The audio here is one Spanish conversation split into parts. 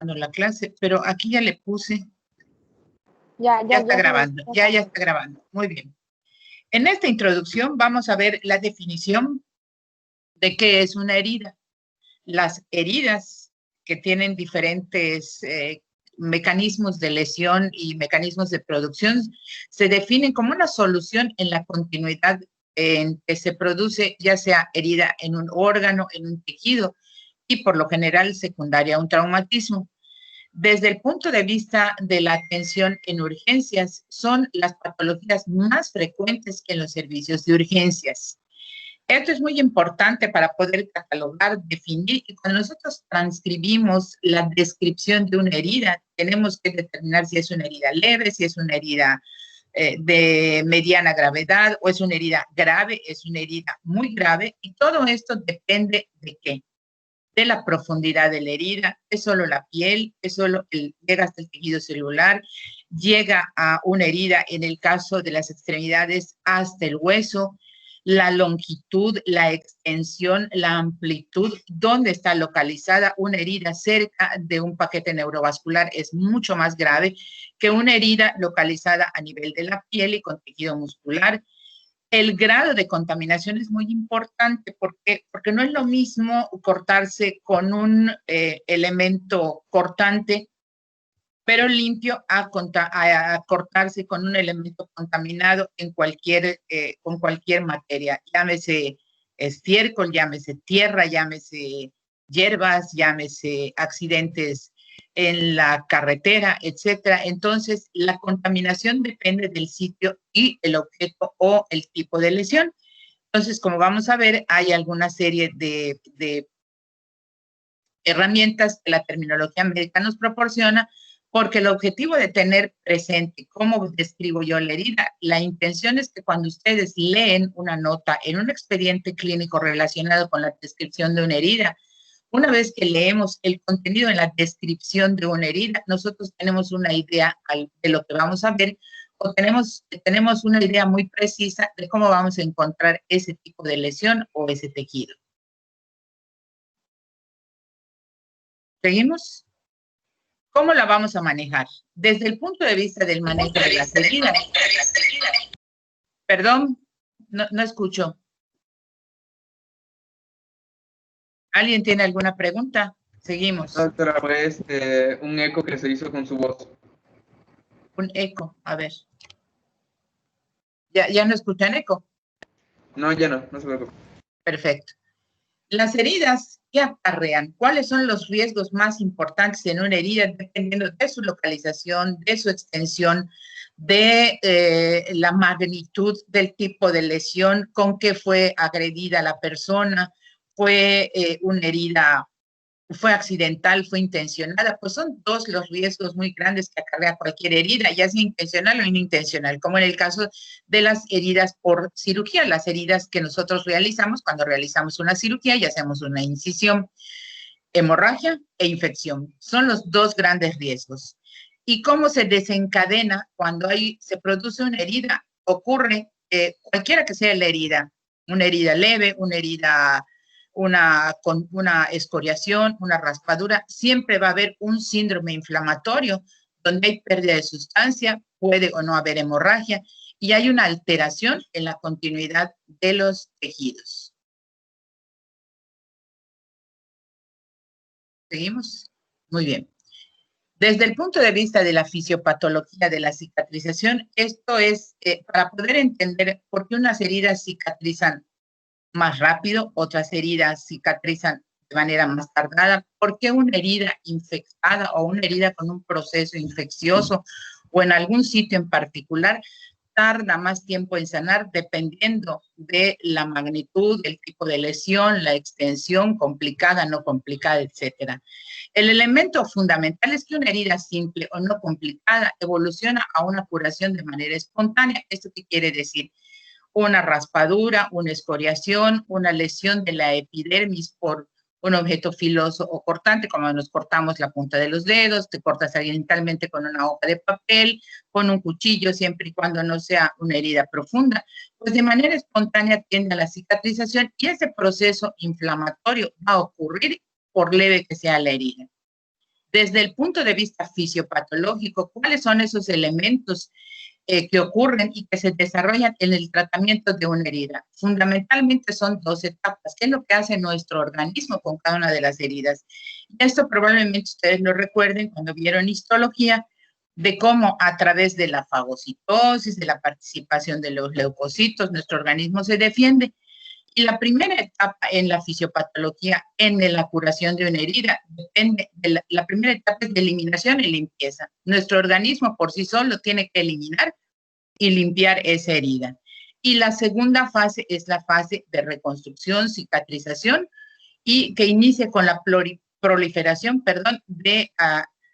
grabando la clase, pero aquí ya le puse, Ya está grabando, ya está grabando. Muy bien. En esta introducción vamos a ver la definición de qué es una herida. Las heridas que tienen diferentes mecanismos de lesión y mecanismos de producción se definen como una solución en la continuidad en que se produce ya sea herida en un órgano, en un tejido y por lo general secundaria a un traumatismo. Desde el punto de vista de la atención en urgencias, son las patologías más frecuentes en los servicios de urgencias. Esto es muy importante para poder catalogar, definir, y cuando nosotros transcribimos la descripción de una herida, tenemos que determinar si es una herida leve, si es una herida de mediana gravedad, o es una herida grave, es una herida muy grave, y todo esto depende de qué, de la profundidad de la herida, es solo la piel, es solo llega hasta el tejido celular, llega a una herida, en el caso de las extremidades, hasta el hueso, la longitud, la extensión, la amplitud, dónde está localizada una herida cerca de un paquete neurovascular es mucho más grave que una herida localizada a nivel de la piel y con tejido muscular. El grado de contaminación es muy importante porque no es lo mismo cortarse con un elemento cortante, pero limpio, a cortarse con un elemento contaminado con cualquier materia, llámese estiércol, llámese tierra, llámese hierbas, llámese accidentes en la carretera, etcétera. Entonces, la contaminación depende del sitio y el objeto o el tipo de lesión. Entonces, como vamos a ver, hay alguna serie de herramientas que la terminología médica nos proporciona, porque el objetivo de tener presente cómo describo yo la herida, la intención es que cuando ustedes leen una nota en un expediente clínico relacionado con la descripción de una herida, una vez que leemos el contenido en la descripción de una herida, nosotros tenemos una idea de lo que vamos a ver, o tenemos una idea muy precisa de cómo vamos a encontrar ese tipo de lesión o ese tejido. ¿Seguimos? ¿Cómo la vamos a manejar? Desde el punto de vista del manejo de las heridas. Perdón, no escucho. ¿Alguien tiene alguna pregunta? Seguimos. Doctora, pues un eco que se hizo con su voz. Un eco, a ver. ¿Ya no escuchan eco? No, ya no se preocupe. Perfecto. Las heridas, ¿qué acarrean? ¿Cuáles son los riesgos más importantes en una herida dependiendo de su localización, de su extensión, de la magnitud del tipo de lesión, con que fue agredida la persona, fue una herida, fue accidental, fue intencionada? Pues son dos los riesgos muy grandes que acarrea cualquier herida, ya sea intencional o inintencional, como en el caso de las heridas por cirugía, las heridas que nosotros realizamos cuando realizamos una cirugía y hacemos una incisión, hemorragia e infección. Son los dos grandes riesgos. ¿Y cómo se desencadena cuando se produce una herida? Ocurre cualquiera que sea la herida, una herida leve, una herida con una escoriación, una raspadura, siempre va a haber un síndrome inflamatorio donde hay pérdida de sustancia, puede o no haber hemorragia, y hay una alteración en la continuidad de los tejidos. ¿Seguimos? Muy bien. Desde el punto de vista de la fisiopatología de la cicatrización, esto es para poder entender por qué unas heridas cicatrizan más rápido, otras heridas cicatrizan de manera más tardada, por qué una herida infectada o una herida con un proceso infeccioso o en algún sitio en particular tarda más tiempo en sanar dependiendo de la magnitud, el tipo de lesión, la extensión, complicada, no complicada, etcétera. El elemento fundamental es que una herida simple o no complicada evoluciona a una curación de manera espontánea. ¿Esto qué quiere decir? Una raspadura, una escoriación, una lesión de la epidermis por un objeto filoso o cortante, como nos cortamos la punta de los dedos, te cortas accidentalmente con una hoja de papel, con un cuchillo, siempre y cuando no sea una herida profunda, pues de manera espontánea tiende a la cicatrización y ese proceso inflamatorio va a ocurrir por leve que sea la herida. Desde el punto de vista fisiopatológico, ¿cuáles son esos elementos que ocurren y que se desarrollan en el tratamiento de una herida? Fundamentalmente son dos etapas. ¿Qué es lo que hace nuestro organismo con cada una de las heridas? Y esto probablemente ustedes lo recuerden cuando vieron histología, de cómo a través de la fagocitosis, de la participación de los leucocitos, nuestro organismo se defiende. Y la primera etapa en la fisiopatología, en la curación de una herida, depende de la primera etapa es de eliminación y limpieza. Nuestro organismo por sí solo tiene que eliminar y limpiar esa herida. Y la segunda fase es la fase de reconstrucción, cicatrización, y que inicie con la proliferación, de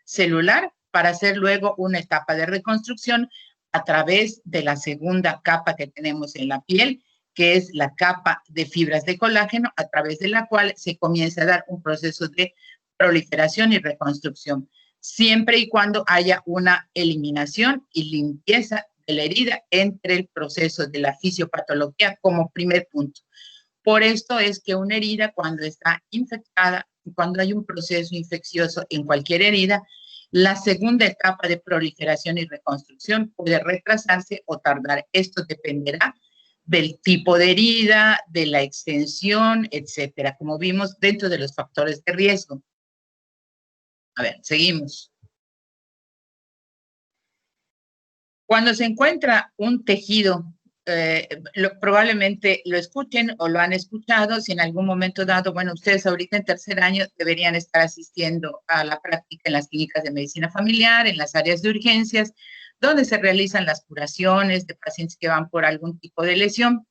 celular para hacer luego una etapa de reconstrucción a través de la segunda capa que tenemos en la piel, que es la capa de fibras de colágeno, a través de la cual se comienza a dar un proceso de proliferación y reconstrucción, siempre y cuando haya una eliminación y limpieza de la herida entre el proceso de la fisiopatología como primer punto. Por esto es que una herida, cuando está infectada, cuando hay un proceso infeccioso en cualquier herida, la segunda etapa de proliferación y reconstrucción puede retrasarse o tardar. Esto dependerá del tipo de herida, de la extensión, etcétera, como vimos dentro de los factores de riesgo. A ver, seguimos. Cuando se encuentra un tejido, probablemente lo escuchen o lo han escuchado, si en algún momento dado, bueno, ustedes ahorita en tercer año deberían estar asistiendo a la práctica en las clínicas de medicina familiar, en las áreas de urgencias, donde se realizan las curaciones de pacientes que van por algún tipo de lesión.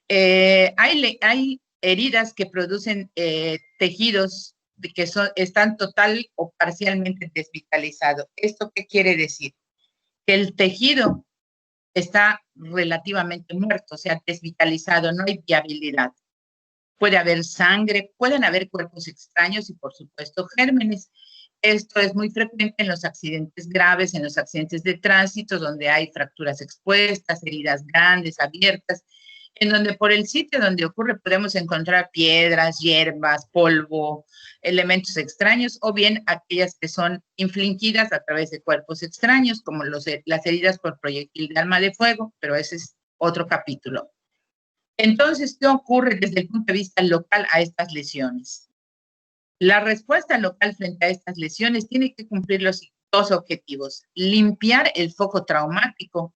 Hay heridas que producen tejidos que están total o parcialmente desvitalizados. ¿Esto qué quiere decir? Que el tejido está relativamente muerto, o sea, desvitalizado, no hay viabilidad. Puede haber sangre, pueden haber cuerpos extraños y, por supuesto, gérmenes. Esto es muy frecuente en los accidentes graves, en los accidentes de tránsito, donde hay fracturas expuestas, heridas grandes, abiertas, en donde por el sitio donde ocurre podemos encontrar piedras, hierbas, polvo, elementos extraños, o bien aquellas que son infligidas a través de cuerpos extraños, como las heridas por proyectil de arma de fuego, pero ese es otro capítulo. Entonces, ¿qué ocurre desde el punto de vista local a estas lesiones? La respuesta local frente a estas lesiones tiene que cumplir los dos objetivos: limpiar el foco traumático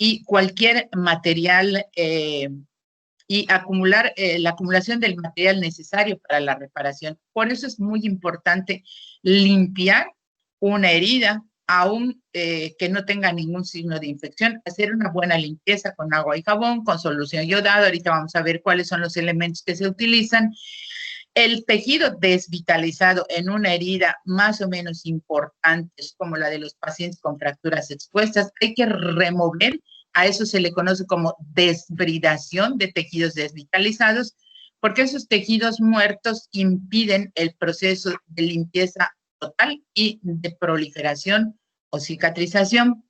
y cualquier material y la acumulación del material necesario para la reparación. Por eso es muy importante limpiar una herida, aún que no tenga ningún signo de infección, hacer una buena limpieza con agua y jabón, con solución yodada. Ahorita vamos a ver cuáles son los elementos que se utilizan. El tejido desvitalizado en una herida más o menos importante, como la de los pacientes con fracturas expuestas, hay que remover. A eso se le conoce como desbridación de tejidos desvitalizados, porque esos tejidos muertos impiden el proceso de limpieza total y de proliferación o cicatrización.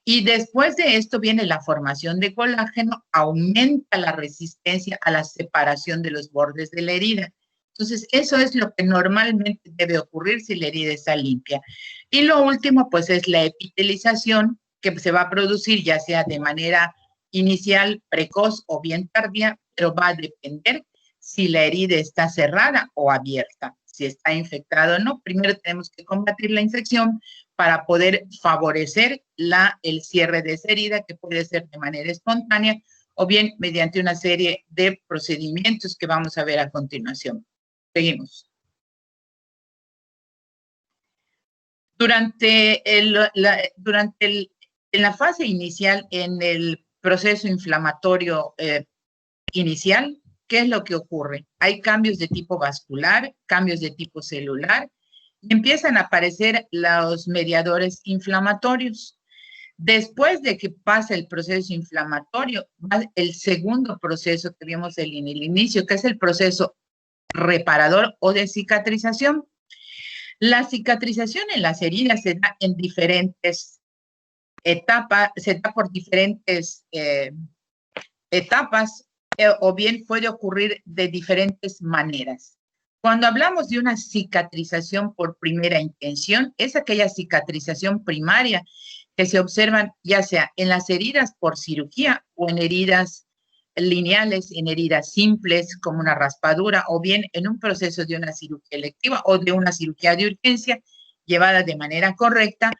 Y después de esto viene la formación de colágeno, aumenta la resistencia a la separación de los bordes de la herida. Entonces, eso es lo que normalmente debe ocurrir si la herida está limpia. Y lo último, pues, es la epitelización, que se va a producir ya sea de manera inicial, precoz o bien tardía, pero va a depender si la herida está cerrada o abierta, si está infectada o no. Primero tenemos que combatir la infección para poder favorecer el cierre de esa herida, que puede ser de manera espontánea o bien mediante una serie de procedimientos que vamos a ver a continuación. Seguimos. En la fase inicial, en el proceso inflamatorio inicial, ¿qué es lo que ocurre? Hay cambios de tipo vascular, cambios de tipo celular, y empiezan a aparecer los mediadores inflamatorios. Después de que pasa el proceso inflamatorio, va el segundo proceso que vimos en el inicio, que es el proceso reparador o de cicatrización. La cicatrización en las heridas se da en diferentes etapas, se da por diferentes etapas, o bien puede ocurrir de diferentes maneras. Cuando hablamos de una cicatrización por primera intención, es aquella cicatrización primaria que se observan ya sea en las heridas por cirugía o en heridas lineales, en heridas simples como una raspadura o bien en un proceso de una cirugía electiva o de una cirugía de urgencia llevada de manera correcta.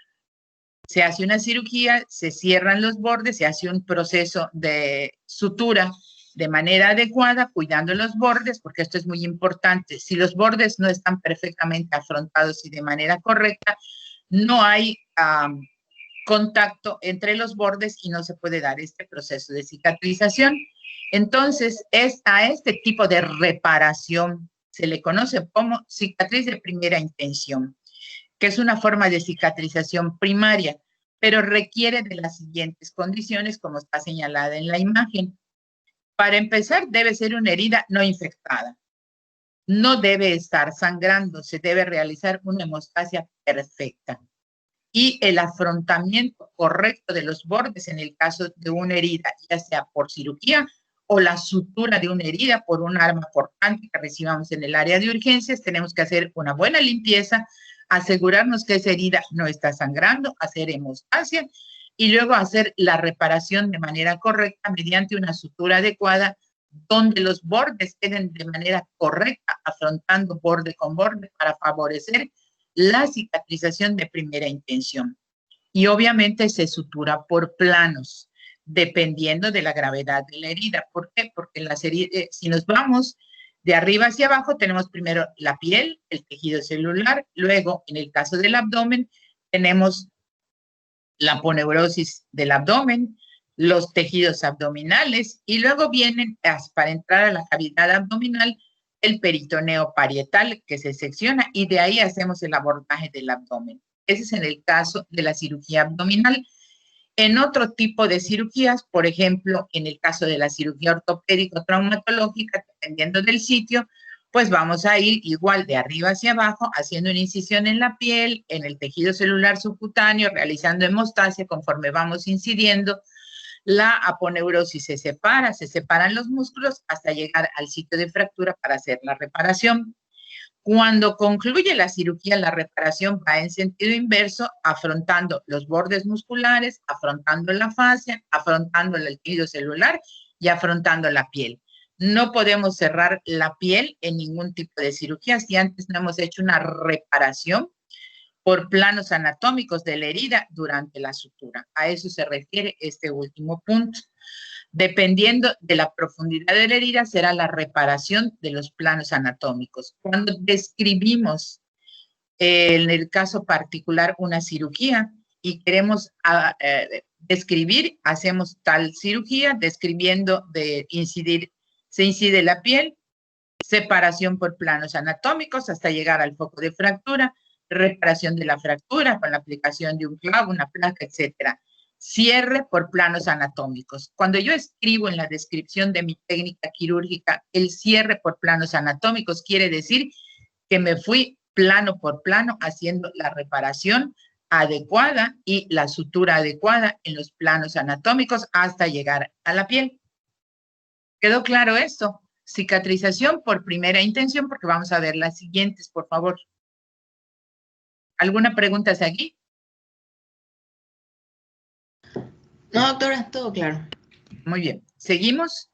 Se hace una cirugía, se cierran los bordes, se hace un proceso de sutura de manera adecuada, cuidando los bordes, porque esto es muy importante. Si los bordes no están perfectamente afrontados y de manera correcta, no hay contacto entre los bordes y no se puede dar este proceso de cicatrización. Entonces, a este tipo de reparación se le conoce como cicatriz de primera intención, que es una forma de cicatrización primaria, pero requiere de las siguientes condiciones, como está señalada en la imagen. Para empezar, debe ser una herida no infectada. No debe estar sangrando, se debe realizar una hemostasia perfecta. Y el afrontamiento correcto de los bordes en el caso de una herida, ya sea por cirugía o la sutura de una herida por un arma cortante que recibamos en el área de urgencias, tenemos que hacer una buena limpieza, asegurarnos que esa herida no está sangrando, hacer hemostasia y luego hacer la reparación de manera correcta mediante una sutura adecuada donde los bordes queden de manera correcta, afrontando borde con borde para favorecer la cicatrización de primera intención. Y obviamente se sutura por planos, dependiendo de la gravedad de la herida. ¿Por qué? Porque las heridas, si nos vamos de arriba hacia abajo, tenemos primero la piel, el tejido celular, luego, en el caso del abdomen, tenemos la aponeurosis del abdomen, los tejidos abdominales, y luego vienen, para entrar a la cavidad abdominal, el peritoneo parietal que se secciona y de ahí hacemos el abordaje del abdomen. Ese es en el caso de la cirugía abdominal. En otro tipo de cirugías, por ejemplo, en el caso de la cirugía ortopédica traumatológica, dependiendo del sitio, pues vamos a ir igual de arriba hacia abajo, haciendo una incisión en la piel, en el tejido celular subcutáneo, realizando hemostasia conforme vamos incidiendo. La aponeurosis se separan los músculos hasta llegar al sitio de fractura para hacer la reparación. Cuando concluye la cirugía, la reparación va en sentido inverso, afrontando los bordes musculares, afrontando la fascia, afrontando el tejido celular y afrontando la piel. No podemos cerrar la piel en ningún tipo de cirugía si antes no hemos hecho una reparación por planos anatómicos de la herida durante la sutura. A eso se refiere este último punto. Dependiendo de la profundidad de la herida, será la reparación de los planos anatómicos. Cuando describimos, en el caso particular, una cirugía y queremos describir, hacemos tal cirugía, describiendo se incide la piel, separación por planos anatómicos hasta llegar al foco de fractura, reparación de la fractura con la aplicación de un clavo, una placa, etcétera. Cierre por planos anatómicos. Cuando yo escribo en la descripción de mi técnica quirúrgica el cierre por planos anatómicos, quiere decir que me fui plano por plano haciendo la reparación adecuada y la sutura adecuada en los planos anatómicos hasta llegar a la piel. ¿Quedó claro esto? Cicatrización por primera intención, porque vamos a ver las siguientes, por favor. ¿Alguna pregunta aquí? No, doctora, todo claro. Muy bien. ¿Seguimos?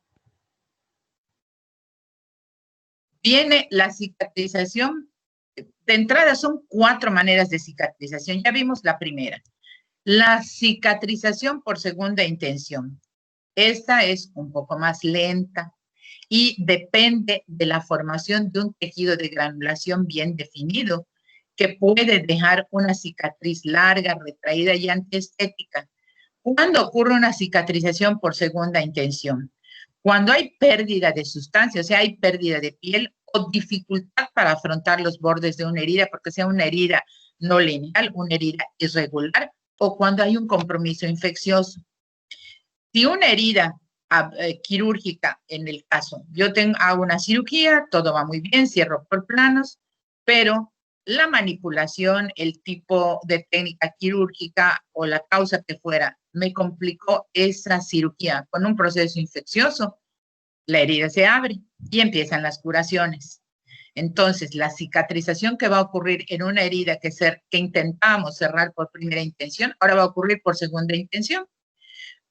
Viene la cicatrización. De entrada son 4 maneras de cicatrización. Ya vimos la primera. La cicatrización por segunda intención. Esta es un poco más lenta y depende de la formación de un tejido de granulación bien definido que puede dejar una cicatriz larga, retraída y antiestética. ¿Cuándo ocurre una cicatrización por segunda intención? Cuando hay pérdida de sustancia, o sea, hay pérdida de piel o dificultad para afrontar los bordes de una herida, porque sea una herida no lineal, una herida irregular, o cuando hay un compromiso infeccioso. Si una herida quirúrgica, en el caso, hago una cirugía, todo va muy bien, cierro por planos, pero la manipulación, el tipo de técnica quirúrgica o la causa que fuera, me complicó esa cirugía con un proceso infeccioso, la herida se abre y empiezan las curaciones. Entonces, la cicatrización que va a ocurrir en una herida que intentamos cerrar por primera intención, ahora va a ocurrir por segunda intención,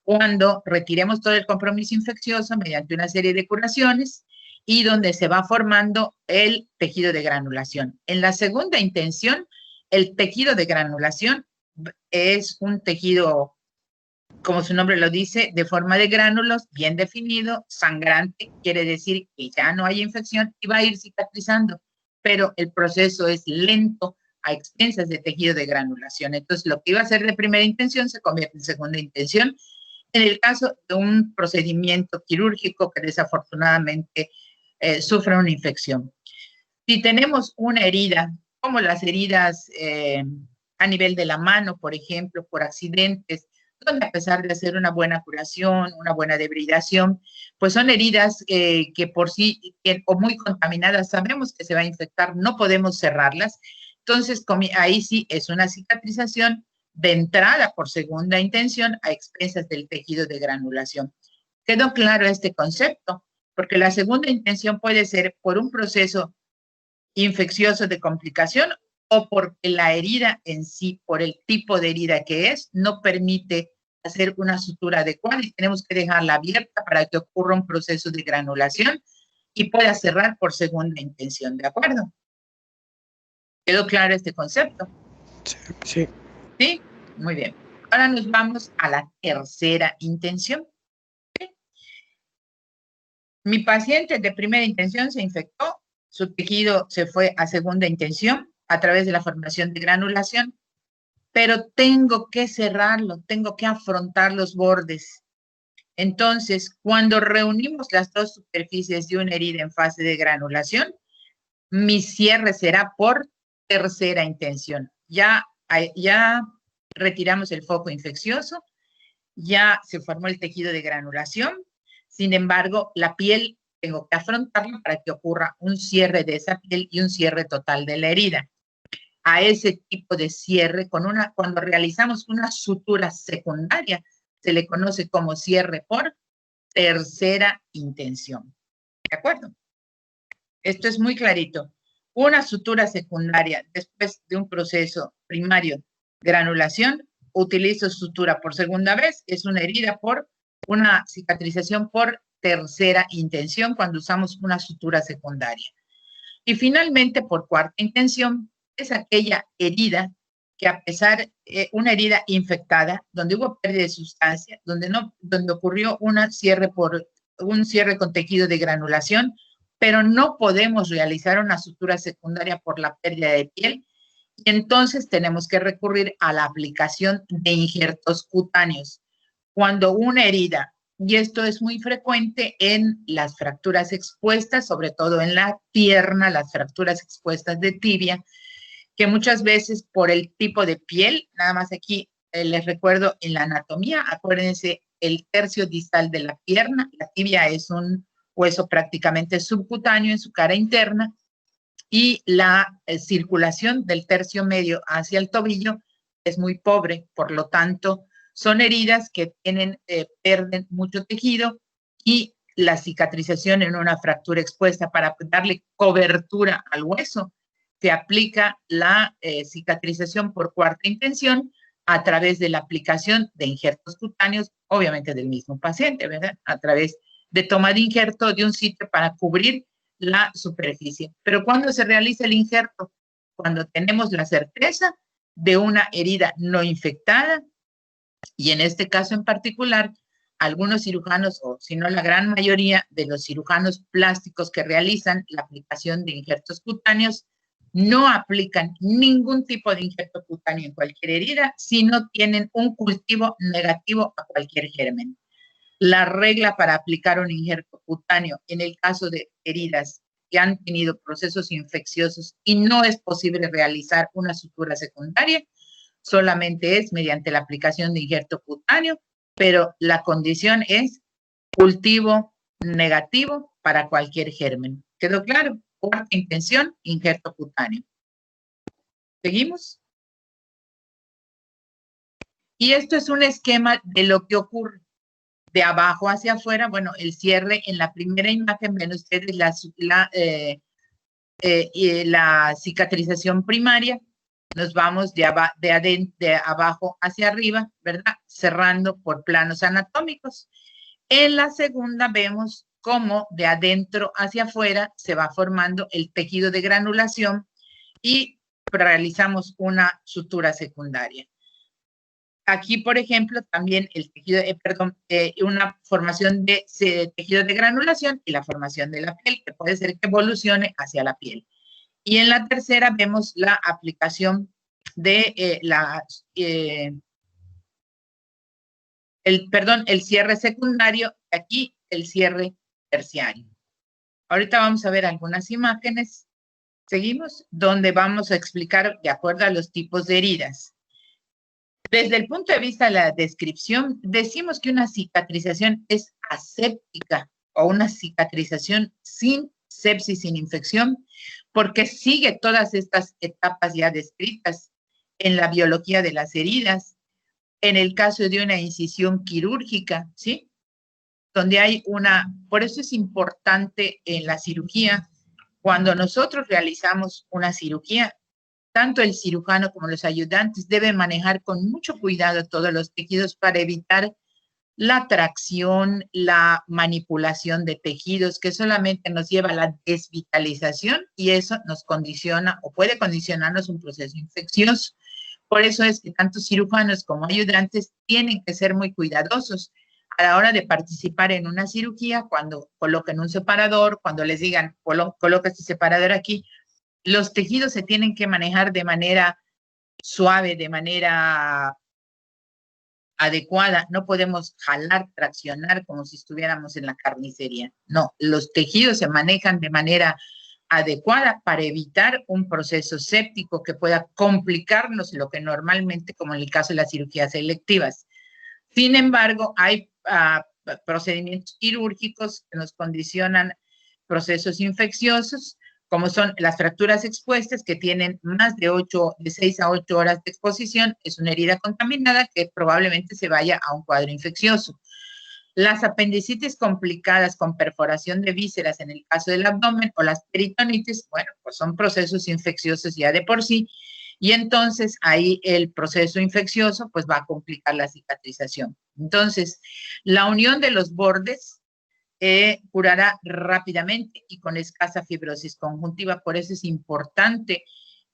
cuando retiremos todo el compromiso infeccioso mediante una serie de curaciones y donde se va formando el tejido de granulación. En la segunda intención, el tejido de granulación es un tejido, como su nombre lo dice, de forma de gránulos, bien definido, sangrante, quiere decir que ya no hay infección y va a ir cicatrizando, pero el proceso es lento a expensas de tejido de granulación. Entonces, lo que iba a ser de primera intención se convierte en segunda intención en el caso de un procedimiento quirúrgico que desafortunadamente sufre una infección. Si tenemos una herida, como las heridas a nivel de la mano, por ejemplo, por accidentes, donde a pesar de hacer una buena curación, una buena debridación, pues son heridas que por sí, o muy contaminadas, sabemos que se va a infectar, no podemos cerrarlas. Entonces, ahí sí es una cicatrización de entrada por segunda intención a expensas del tejido de granulación. ¿Quedó claro este concepto? Porque la segunda intención puede ser por un proceso infeccioso de complicación o porque la herida en sí, por el tipo de herida que es, no permite hacer una sutura adecuada y tenemos que dejarla abierta para que ocurra un proceso de granulación y pueda cerrar por segunda intención, ¿de acuerdo? ¿Quedó claro este concepto? Sí. Sí, muy bien. Ahora nos vamos a la tercera intención. ¿Sí? Mi paciente de primera intención se infectó, su tejido se fue a segunda intención a través de la formación de granulación, pero tengo que cerrarlo, tengo que afrontar los bordes. Entonces, cuando reunimos las dos superficies de una herida en fase de granulación, mi cierre será por tercera intención. Ya retiramos el foco infeccioso, ya se formó el tejido de granulación, sin embargo, la piel tengo que afrontarla para que ocurra un cierre de esa piel y un cierre total de la herida. A ese tipo de cierre, cuando realizamos una sutura secundaria, se le conoce como cierre por tercera intención. ¿De acuerdo? Esto es muy clarito. Una sutura secundaria después de un proceso primario, granulación, utilizo sutura por segunda vez, es una herida por una cicatrización por tercera intención cuando usamos una sutura secundaria. Y finalmente, por cuarta intención, es aquella herida que a pesar de una herida infectada, donde hubo pérdida de sustancia, donde ocurrió un cierre con tejido de granulación, pero no podemos realizar una sutura secundaria por la pérdida de piel, y entonces tenemos que recurrir a la aplicación de injertos cutáneos. Cuando una herida, y esto es muy frecuente en las fracturas expuestas, sobre todo en la pierna, las fracturas expuestas de tibia, que muchas veces por el tipo de piel, nada más aquí les recuerdo en la anatomía, acuérdense, el tercio distal de la pierna, la tibia es un hueso prácticamente subcutáneo en su cara interna, y la circulación del tercio medio hacia el tobillo es muy pobre, por lo tanto, son heridas que pierden mucho tejido y la cicatrización en una fractura expuesta para darle cobertura al hueso, se aplica la cicatrización por cuarta intención a través de la aplicación de injertos cutáneos, obviamente del mismo paciente, ¿verdad? A través de toma de injerto de un sitio para cubrir la superficie. Pero ¿cuándo se realiza el injerto? Cuando tenemos la certeza de una herida no infectada, y en este caso en particular, algunos cirujanos, o si no la gran mayoría de los cirujanos plásticos que realizan la aplicación de injertos cutáneos, no aplican ningún tipo de injerto cutáneo en cualquier herida si no tienen un cultivo negativo a cualquier germen. La regla para aplicar un injerto cutáneo en el caso de heridas que han tenido procesos infecciosos y no es posible realizar una sutura secundaria, solamente es mediante la aplicación de injerto cutáneo, pero la condición es cultivo negativo para cualquier germen. ¿Quedó claro? Cuarta intención, injerto cutáneo. ¿Seguimos? Y esto es un esquema de lo que ocurre de abajo hacia afuera. Bueno, el cierre en la primera imagen, ven ustedes y la cicatrización primaria, nos vamos de abajo hacia arriba, ¿verdad? Cerrando por planos anatómicos. En la segunda vemos cómo de adentro hacia afuera se va formando el tejido de granulación y realizamos una sutura secundaria. Aquí, por ejemplo, también el tejido, una formación de tejido de granulación y la formación de la piel, que puede ser que evolucione hacia la piel. Y en la tercera vemos la aplicación de el cierre secundario, aquí el cierre terciario. Ahorita vamos a ver algunas imágenes, seguimos, donde vamos a explicar de acuerdo a los tipos de heridas. Desde el punto de vista de la descripción, decimos que una cicatrización es aséptica o una cicatrización sin sepsis, sin infección, porque sigue todas estas etapas ya descritas en la biología de las heridas, en el caso de una incisión quirúrgica, ¿sí? Donde hay por eso es importante en la cirugía, cuando nosotros realizamos una cirugía, tanto el cirujano como los ayudantes deben manejar con mucho cuidado todos los tejidos para evitar la tracción, la manipulación de tejidos, que solamente nos lleva a la desvitalización y eso nos condiciona o puede condicionarnos un proceso infeccioso. Por eso es que tanto cirujanos como ayudantes tienen que ser muy cuidadosos a la hora de participar en una cirugía, cuando coloquen un separador, cuando les digan, coloca este separador aquí, los tejidos se tienen que manejar de manera suave, de manera adecuada. No podemos jalar, traccionar como si estuviéramos en la carnicería. No, los tejidos se manejan de manera adecuada para evitar un proceso séptico que pueda complicarnos lo que normalmente, como en el caso de las cirugías selectivas. Sin embargo, hay procedimientos quirúrgicos que nos condicionan procesos infecciosos, como son las fracturas expuestas, que tienen más de 6 a 8 horas de exposición. Es una herida contaminada que probablemente se vaya a un cuadro infeccioso. Las apendicitis complicadas con perforación de vísceras en el caso del abdomen o las peritonitis, bueno, pues son procesos infecciosos ya de por sí, y entonces ahí el proceso infeccioso pues va a complicar la cicatrización. Entonces, la unión de los bordes curará rápidamente y con escasa fibrosis conjuntiva. Por eso es importante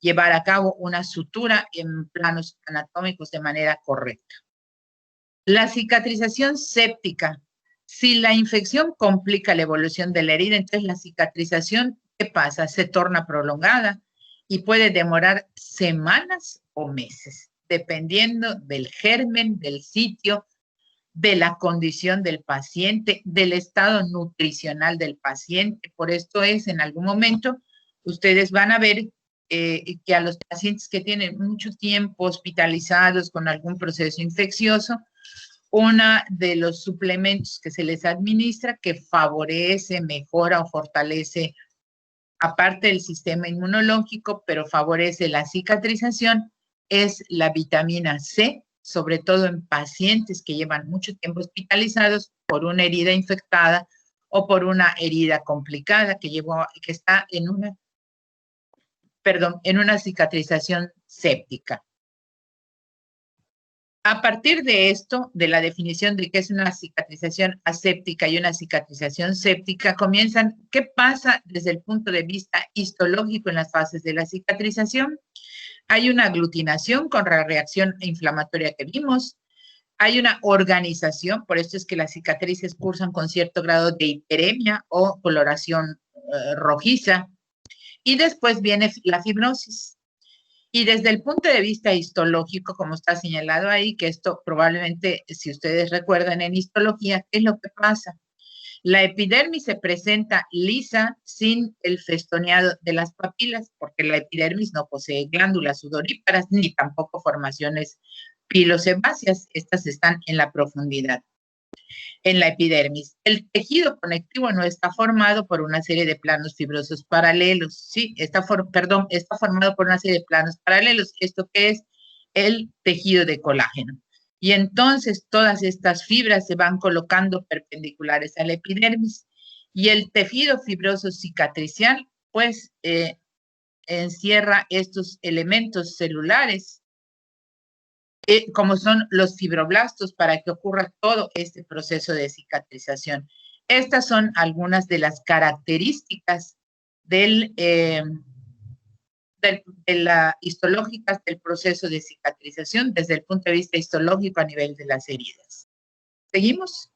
llevar a cabo una sutura en planos anatómicos de manera correcta. La cicatrización séptica. Si la infección complica la evolución de la herida, entonces la cicatrización, ¿qué pasa? Se torna prolongada y puede demorar semanas o meses, dependiendo del germen, del sitio, de la condición del paciente, del estado nutricional del paciente. Por esto es, en algún momento, ustedes van a ver que a los pacientes que tienen mucho tiempo hospitalizados con algún proceso infeccioso, uno de los suplementos que se les administra que favorece, mejora o fortalece, aparte del sistema inmunológico, pero favorece la cicatrización, es la vitamina C, sobre todo en pacientes que llevan mucho tiempo hospitalizados por una herida infectada o por una herida complicada que está en una cicatrización séptica. A partir de esto, de la definición de qué es una cicatrización aséptica y una cicatrización séptica, comienzan qué pasa desde el punto de vista histológico en las fases de la cicatrización. Hay una aglutinación con la reacción inflamatoria que vimos. Hay una organización, por esto es que las cicatrices cursan con cierto grado de hiperemia o coloración rojiza. Y después viene la fibrosis. Y desde el punto de vista histológico, como está señalado ahí, que esto probablemente, si ustedes recuerdan en histología, ¿qué es lo que pasa? La epidermis se presenta lisa sin el festoneado de las papilas, porque la epidermis no posee glándulas sudoríparas ni tampoco formaciones pilosebáceas. Estas están en la profundidad. En la epidermis, el tejido conectivo no está formado por una serie de planos fibrosos paralelos, ¿sí? Está formado por una serie de planos paralelos. ¿Esto qué es? El tejido de colágeno. Y entonces todas estas fibras se van colocando perpendiculares a la epidermis y el tejido fibroso cicatricial pues encierra estos elementos celulares, como son los fibroblastos, para que ocurra todo este proceso de cicatrización. Estas son algunas de las características de la histológicas del proceso de cicatrización desde el punto de vista histológico a nivel de las heridas. ¿Seguimos?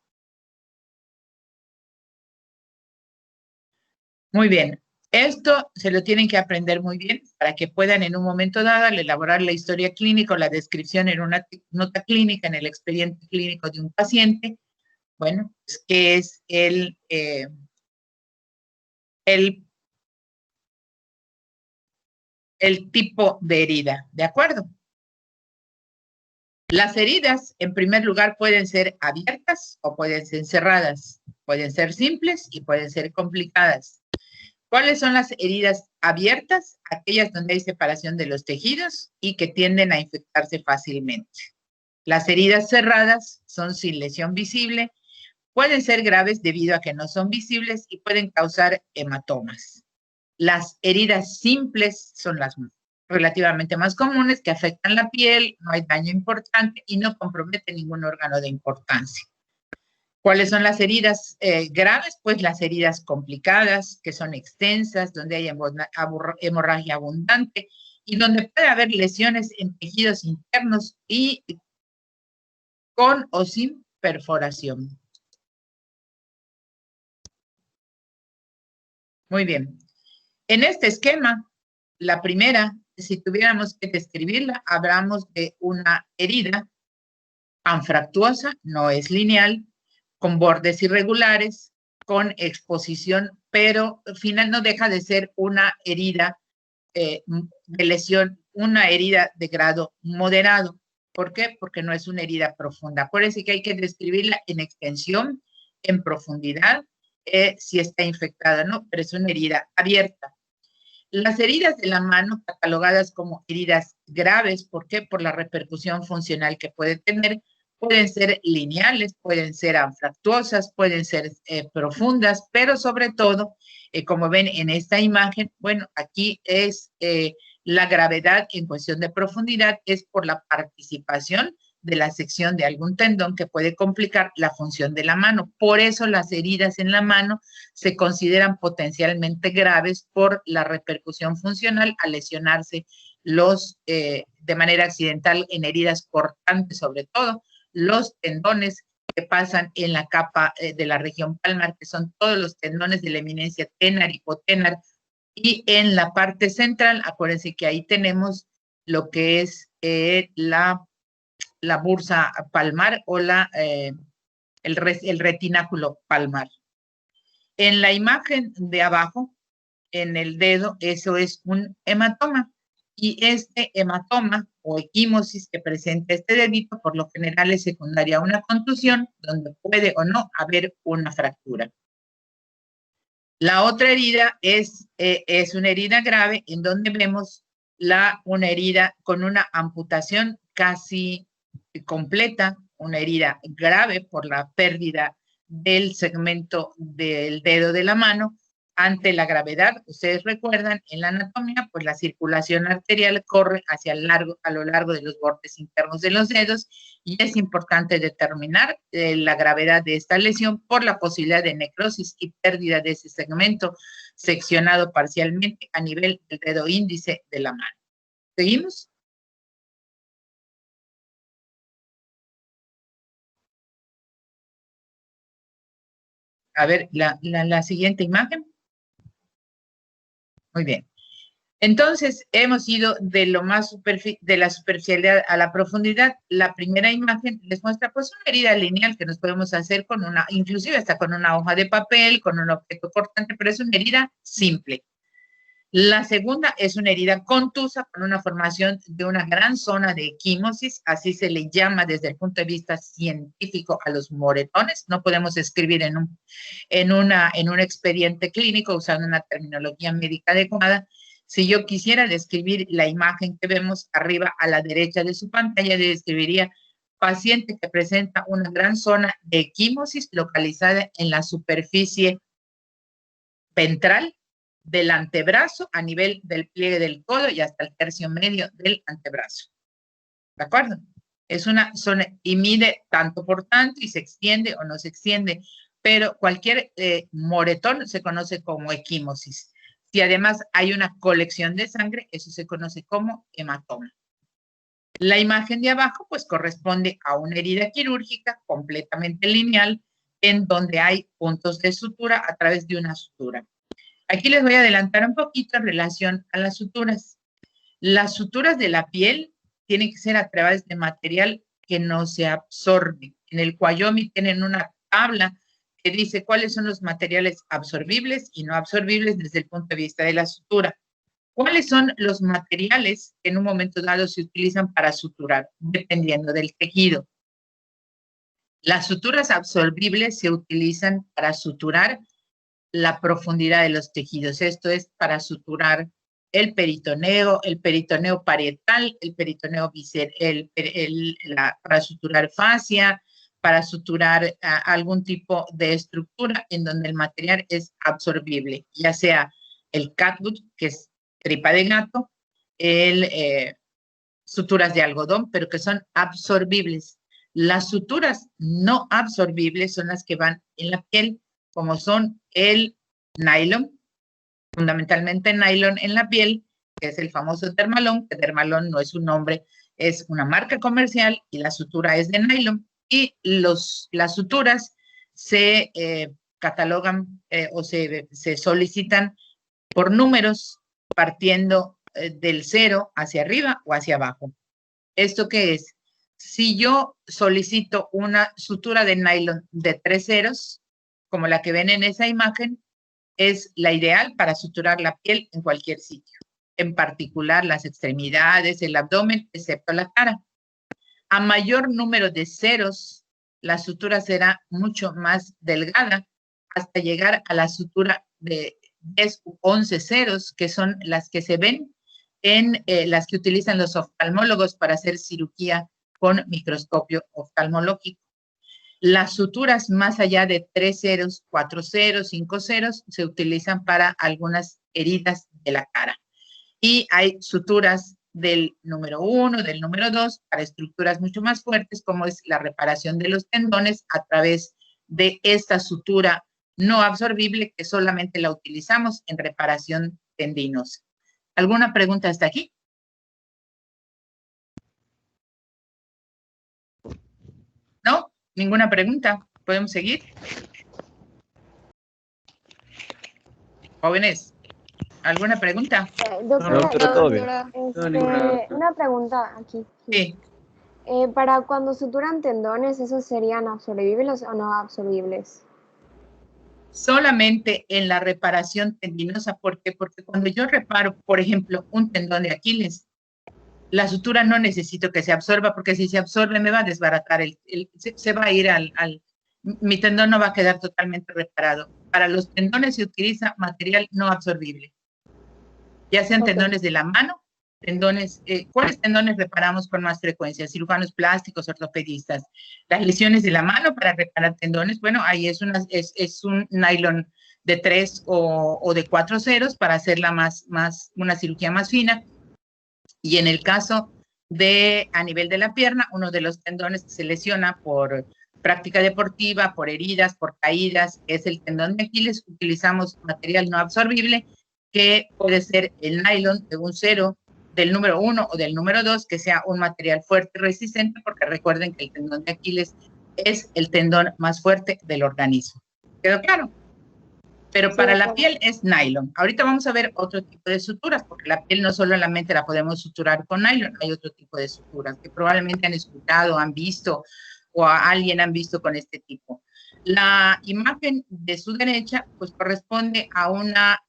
Muy bien. Esto se lo tienen que aprender muy bien para que puedan en un momento dado al elaborar la historia clínica o la descripción en una nota clínica, en el expediente clínico de un paciente. Bueno, pues, ¿qué es el tipo de herida? ¿De acuerdo? Las heridas, en primer lugar, pueden ser abiertas o pueden ser cerradas. Pueden ser simples y pueden ser complicadas. ¿Cuáles son las heridas abiertas? Aquellas donde hay separación de los tejidos y que tienden a infectarse fácilmente. Las heridas cerradas son sin lesión visible, pueden ser graves debido a que no son visibles y pueden causar hematomas. Las heridas simples son las relativamente más comunes, que afectan la piel, no hay daño importante y no comprometen ningún órgano de importancia. ¿Cuáles son las heridas graves? Pues las heridas complicadas, que son extensas, donde hay hemorragia abundante y donde puede haber lesiones en tejidos internos y con o sin perforación. Muy bien. En este esquema, la primera, si tuviéramos que describirla, hablamos de una herida anfractuosa, no es lineal, con bordes irregulares, con exposición, pero al final no deja de ser una herida de lesión, una herida de grado moderado. ¿Por qué? Porque no es una herida profunda. Por eso que hay que describirla en extensión, en profundidad, si está infectada, ¿no? Pero es una herida abierta. Las heridas de la mano, catalogadas como heridas graves, ¿por qué? Por la repercusión funcional que puede tener, pueden ser lineales, pueden ser anfractuosas, pueden ser profundas, pero sobre todo, como ven en esta imagen, bueno, aquí es la gravedad en cuestión de profundidad, es por la participación de la sección de algún tendón que puede complicar la función de la mano. Por eso las heridas en la mano se consideran potencialmente graves por la repercusión funcional al lesionarse de manera accidental en heridas cortantes, sobre todo los tendones que pasan en la capa de la región palmar, que son todos los tendones de la eminencia tenar, hipotenar, y en la parte central, acuérdense que ahí tenemos lo que es la bursa palmar o el retináculo palmar. En la imagen de abajo, en el dedo, eso es un hematoma. Y este hematoma o equimosis que presenta este dedito, por lo general es secundaria a una contusión, donde puede o no haber una fractura. La otra herida es una herida grave en donde vemos una herida con una amputación casi completa, una herida grave por la pérdida del segmento del dedo de la mano. Ante la gravedad, ustedes recuerdan, en la anatomía, pues la circulación arterial corre a lo largo de los bordes internos de los dedos y es importante determinar la gravedad de esta lesión por la posibilidad de necrosis y pérdida de ese segmento seccionado parcialmente a nivel del dedo índice de la mano. ¿Seguimos? A ver, la siguiente imagen. Muy bien. Entonces, hemos ido de la superficialidad a la profundidad. La primera imagen les muestra pues una herida lineal que nos podemos hacer con inclusive hasta con una hoja de papel, con un objeto cortante, pero es una herida simple. La segunda es una herida contusa con una formación de una gran zona de equimosis, así se le llama desde el punto de vista científico a los moretones. No podemos escribir en un expediente clínico usando una terminología médica adecuada. Si yo quisiera describir la imagen que vemos arriba a la derecha de su pantalla, describiría paciente que presenta una gran zona de equimosis localizada en la superficie ventral del antebrazo a nivel del pliegue del codo y hasta el tercio medio del antebrazo. ¿De acuerdo? Es una zona y mide tanto por tanto y se extiende o no se extiende, pero cualquier moretón se conoce como equimosis. Si además hay una colección de sangre, eso se conoce como hematoma. La imagen de abajo pues corresponde a una herida quirúrgica completamente lineal en donde hay puntos de sutura a través de una sutura. Aquí les voy a adelantar un poquito en relación a las suturas. Las suturas de la piel tienen que ser a través de material que no se absorbe. En el Kwayomi tienen una tabla que dice cuáles son los materiales absorbibles y no absorbibles desde el punto de vista de la sutura. ¿Cuáles son los materiales que en un momento dado se utilizan para suturar? Dependiendo del tejido. Las suturas absorbibles se utilizan para suturar la profundidad de los tejidos. Esto es para suturar el peritoneo parietal, el peritoneo visceral, para suturar fascia, para suturar algún tipo de estructura en donde el material es absorbible, ya sea el catgut, que es tripa de gato, suturas de algodón, pero que son absorbibles. Las suturas no absorbibles son las que van en la piel, como son el nylon, fundamentalmente nylon en la piel, que es el famoso Dermalón, que Dermalón no es un nombre, es una marca comercial y la sutura es de nylon. Y las suturas se catalogan o se solicitan por números partiendo del 0 hacia arriba o hacia abajo. ¿Esto qué es? Si yo solicito una sutura de nylon de 3 ceros, como la que ven en esa imagen, es la ideal para suturar la piel en cualquier sitio, en particular las extremidades, el abdomen, excepto la cara. A mayor número de ceros, la sutura será mucho más delgada hasta llegar a la sutura de 10 u 11 ceros, que son las que se ven en las que utilizan los oftalmólogos para hacer cirugía con microscopio oftalmológico. Las suturas más allá de 3 ceros, 4 ceros, 5 ceros se utilizan para algunas heridas de la cara. Y hay suturas del número 1, del número 2, para estructuras mucho más fuertes, como es la reparación de los tendones a través de esta sutura no absorbible que solamente la utilizamos en reparación tendinosa. ¿Alguna pregunta hasta aquí? ¿No? ¿Ninguna pregunta? ¿Podemos seguir? Jóvenes, ¿alguna pregunta? Doctora, todo bien. una pregunta aquí. Sí. Para cuando suturan tendones, ¿esos serían absorbibles o no absorbibles? Solamente en la reparación tendinosa. ¿Por qué? Porque cuando yo reparo, por ejemplo, un tendón de Aquiles, la sutura no necesito que se absorba, porque si se absorbe me va a desbaratar, se va a ir mi tendón no va a quedar totalmente reparado. Para los tendones se utiliza material no absorbible, ya sean tendones de la mano, tendones, ¿cuáles tendones reparamos con más frecuencia? Cirujanos plásticos, ortopedistas. Las lesiones de la mano para reparar tendones, bueno, ahí es un nylon de 3 o de 4 ceros para hacerla una cirugía más fina. Y en el caso a nivel de la pierna, uno de los tendones que se lesiona por práctica deportiva, por heridas, por caídas, es el tendón de Aquiles. Utilizamos material no absorbible, que puede ser el nylon de un cero, del número 1 o del número 2, que sea un material fuerte y resistente, porque recuerden que el tendón de Aquiles es el tendón más fuerte del organismo. ¿Quedó claro? Pero para la piel es nylon. Ahorita vamos a ver otro tipo de suturas, porque la piel no solamente la podemos suturar con nylon, hay otro tipo de suturas que probablemente han escuchado, han visto, o a alguien han visto con este tipo. La imagen de su derecha, pues corresponde a una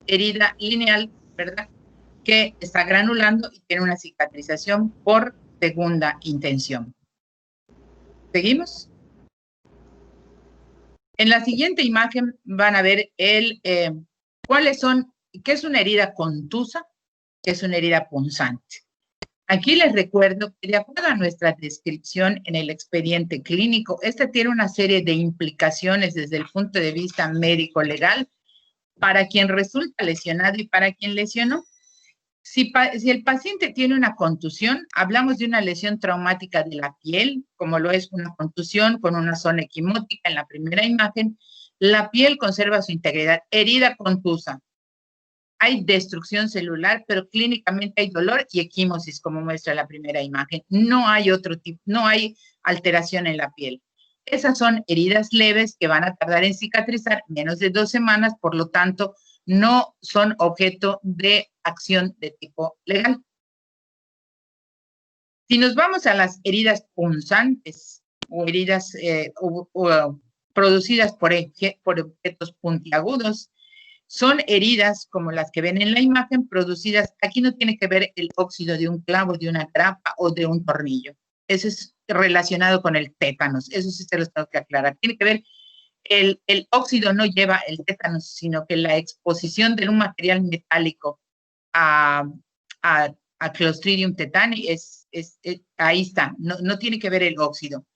herida lineal, ¿verdad?, que está granulando y tiene una cicatrización por segunda intención. ¿Seguimos? En la siguiente imagen van a ver qué es una herida contusa, qué es una herida punzante. Aquí les recuerdo que de acuerdo a nuestra descripción en el expediente clínico, este tiene una serie de implicaciones desde el punto de vista médico-legal para quien resulta lesionado y para quien lesionó. Si el paciente tiene una contusión, hablamos de una lesión traumática de la piel, como lo es una contusión con una zona equimótica en la primera imagen. La piel conserva su integridad. Herida contusa. Hay destrucción celular, pero clínicamente hay dolor y equimosis, como muestra la primera imagen. No hay otro tipo, no hay alteración en la piel. Esas son heridas leves que van a tardar en cicatrizar menos de 2 semanas, por lo tanto, no son objeto de acción de tipo legal. Si nos vamos a las heridas punzantes o heridas producidas por objetos puntiagudos, son heridas como las que ven en la imagen, producidas, aquí no tiene que ver el óxido de un clavo, de una grapa o de un tornillo. Eso es relacionado con el tétanos, eso sí se los tengo que aclarar. Tiene que ver, el óxido no lleva el tétanos, sino que la exposición de un material metálico a Clostridium tetani ahí está, no tiene que ver el óxido,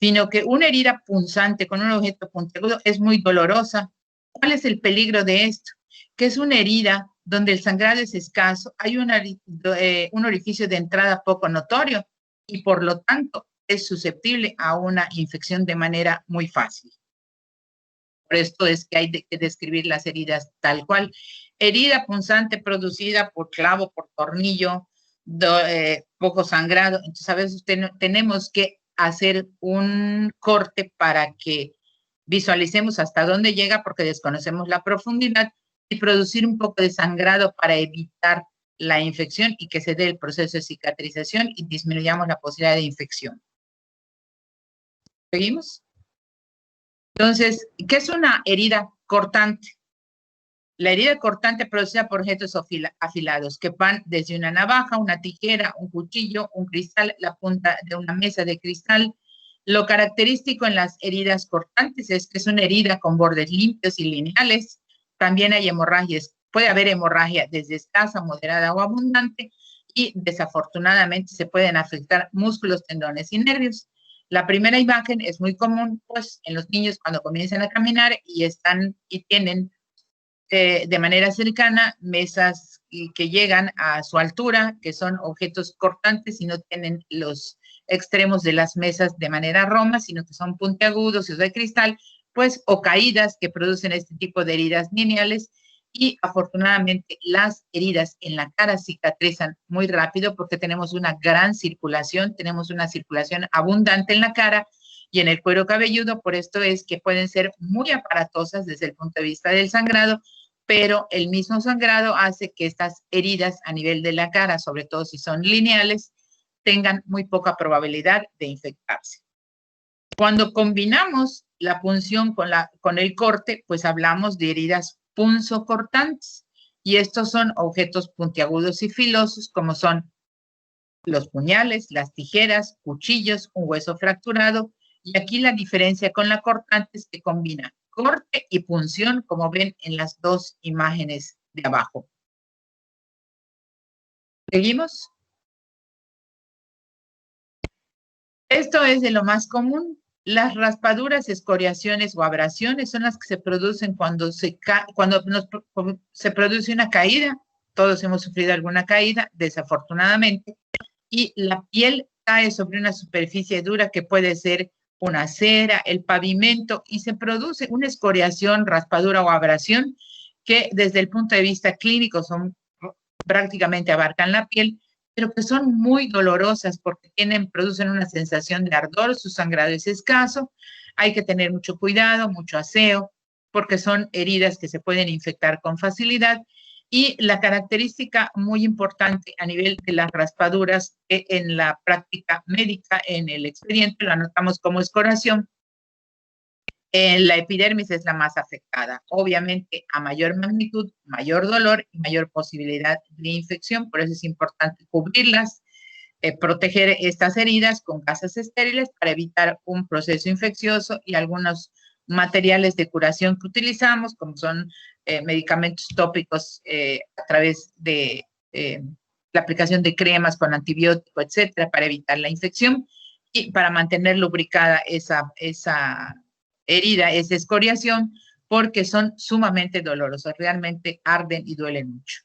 sino que una herida punzante con un objeto puntiagudo es muy dolorosa. ¿Cuál es el peligro de esto? Que es una herida donde el sangrado es escaso, hay un orificio de entrada poco notorio y por lo tanto es susceptible a una infección de manera muy fácil. Por esto es que hay que describir las heridas tal cual. Herida punzante producida por clavo, por tornillo, poco sangrado. Entonces a veces tenemos que hacer un corte para que visualicemos hasta dónde llega porque desconocemos la profundidad y producir un poco de sangrado para evitar la infección y que se dé el proceso de cicatrización y disminuyamos la posibilidad de infección. ¿Seguimos? Entonces, ¿qué es una herida cortante? La herida cortante producida por objetos afilados que van desde una navaja, una tijera, un cuchillo, un cristal, la punta de una mesa de cristal. Lo característico en las heridas cortantes es que es una herida con bordes limpios y lineales. También hay hemorragias. Puede haber hemorragia desde escasa, moderada o abundante y desafortunadamente se pueden afectar músculos, tendones y nervios. La primera imagen es muy común, pues, en los niños cuando comienzan a caminar y tienen de manera cercana mesas que llegan a su altura, que son objetos cortantes y no tienen los extremos de las mesas de manera roma, sino que son puntiagudos y de cristal, pues, o caídas que producen este tipo de heridas lineales. Y afortunadamente las heridas en la cara cicatrizan muy rápido porque tenemos una gran circulación, tenemos una circulación abundante en la cara y en el cuero cabelludo. Por esto es que pueden ser muy aparatosas desde el punto de vista del sangrado, pero el mismo sangrado hace que estas heridas a nivel de la cara, sobre todo si son lineales, tengan muy poca probabilidad de infectarse. Cuando combinamos la punción con el corte, pues hablamos de heridas punzocortantes, y estos son objetos puntiagudos y filosos, como son los puñales, las tijeras, cuchillos, un hueso fracturado, y aquí la diferencia con la cortante es que combina corte y punción, como ven en las dos imágenes de abajo. ¿Seguimos? Esto es de lo más común. Las raspaduras, escoriaciones o abrasiones son las que se producen cuando se produce una caída. Todos hemos sufrido alguna caída, desafortunadamente, y la piel cae sobre una superficie dura que puede ser una acera, el pavimento, y se produce una escoriación, raspadura o abrasión que desde el punto de vista clínico prácticamente abarcan la piel, pero que son muy dolorosas porque producen una sensación de ardor, su sangrado es escaso, hay que tener mucho cuidado, mucho aseo, porque son heridas que se pueden infectar con facilidad. Y la característica muy importante a nivel de las raspaduras, en la práctica médica, en el expediente, lo anotamos como escoriación. La epidermis es la más afectada. Obviamente, a mayor magnitud, mayor dolor y mayor posibilidad de infección. Por eso es importante cubrirlas, proteger estas heridas con gasas estériles para evitar un proceso infeccioso, y algunos materiales de curación que utilizamos, como son medicamentos tópicos a través de la aplicación de cremas con antibiótico, etcétera, para evitar la infección y para mantener lubricada esa herida, esa escoriación, porque son sumamente dolorosos, realmente arden y duelen mucho.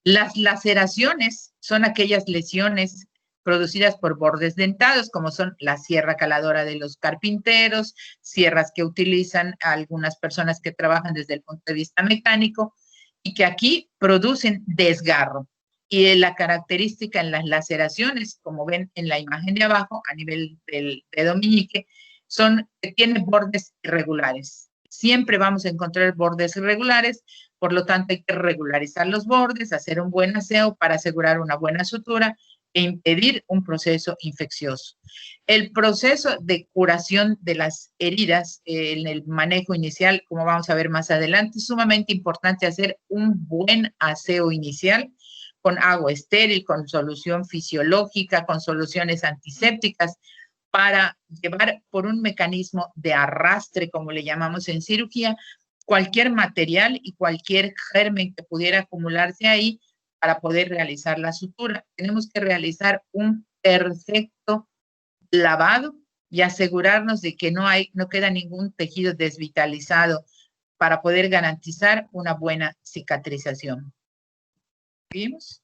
Las laceraciones son aquellas lesiones producidas por bordes dentados, como son la sierra caladora de los carpinteros, sierras que utilizan algunas personas que trabajan desde el punto de vista mecánico y que aquí producen desgarro. Y la característica en las laceraciones, como ven en la imagen de abajo, a nivel del dedo meñique, son que tienen bordes irregulares. Siempre vamos a encontrar bordes irregulares, por lo tanto hay que regularizar los bordes, hacer un buen aseo para asegurar una buena sutura e impedir un proceso infeccioso. El proceso de curación de las heridas en el manejo inicial, como vamos a ver más adelante, es sumamente importante hacer un buen aseo inicial con agua estéril, con solución fisiológica, con soluciones antisépticas, para llevar por un mecanismo de arrastre, como le llamamos en cirugía, cualquier material y cualquier germen que pudiera acumularse ahí para poder realizar la sutura. Tenemos que realizar un perfecto lavado y asegurarnos de que no queda ningún tejido desvitalizado para poder garantizar una buena cicatrización. ¿Vimos?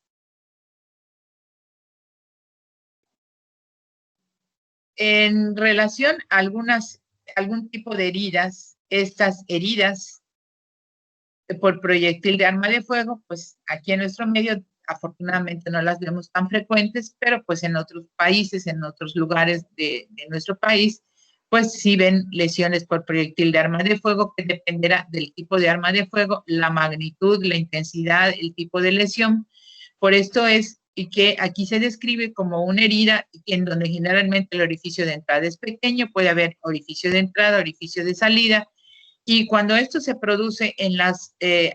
En relación a algún tipo de heridas, estas heridas por proyectil de arma de fuego, pues aquí en nuestro medio afortunadamente no las vemos tan frecuentes, pero pues en otros países, en otros lugares de nuestro país, pues sí ven lesiones por proyectil de arma de fuego, que dependerá del tipo de arma de fuego, la magnitud, la intensidad, el tipo de lesión. Por esto es que aquí se describe como una herida en donde generalmente el orificio de entrada es pequeño, puede haber orificio de entrada, orificio de salida, y cuando esto se produce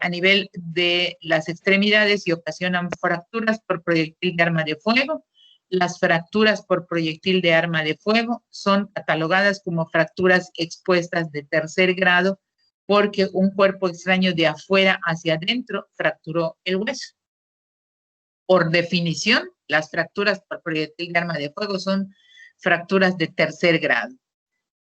a nivel de las extremidades y ocasionan fracturas por proyectil de arma de fuego, las fracturas por proyectil de arma de fuego son catalogadas como fracturas expuestas de tercer grado porque un cuerpo extraño de afuera hacia adentro fracturó el hueso. Por definición, las fracturas por proyectil de arma de fuego son fracturas de tercer grado.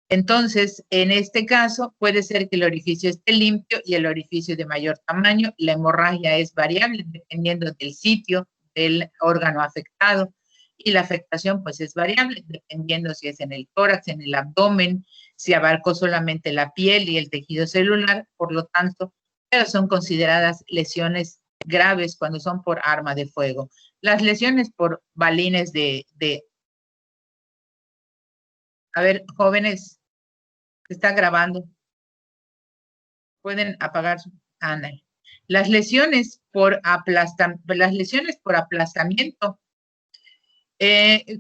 Entonces, en este caso, puede ser que el orificio esté limpio y el orificio de mayor tamaño. La hemorragia es variable dependiendo del sitio del órgano afectado y la afectación pues es variable dependiendo si es en el tórax, en el abdomen, si abarcó solamente la piel y el tejido celular, por lo tanto, pero son consideradas lesiones graves cuando son por arma de fuego. Las lesiones por balines a ver, jóvenes, se está grabando. Pueden apagar su canal. Las lesiones por aplastamiento,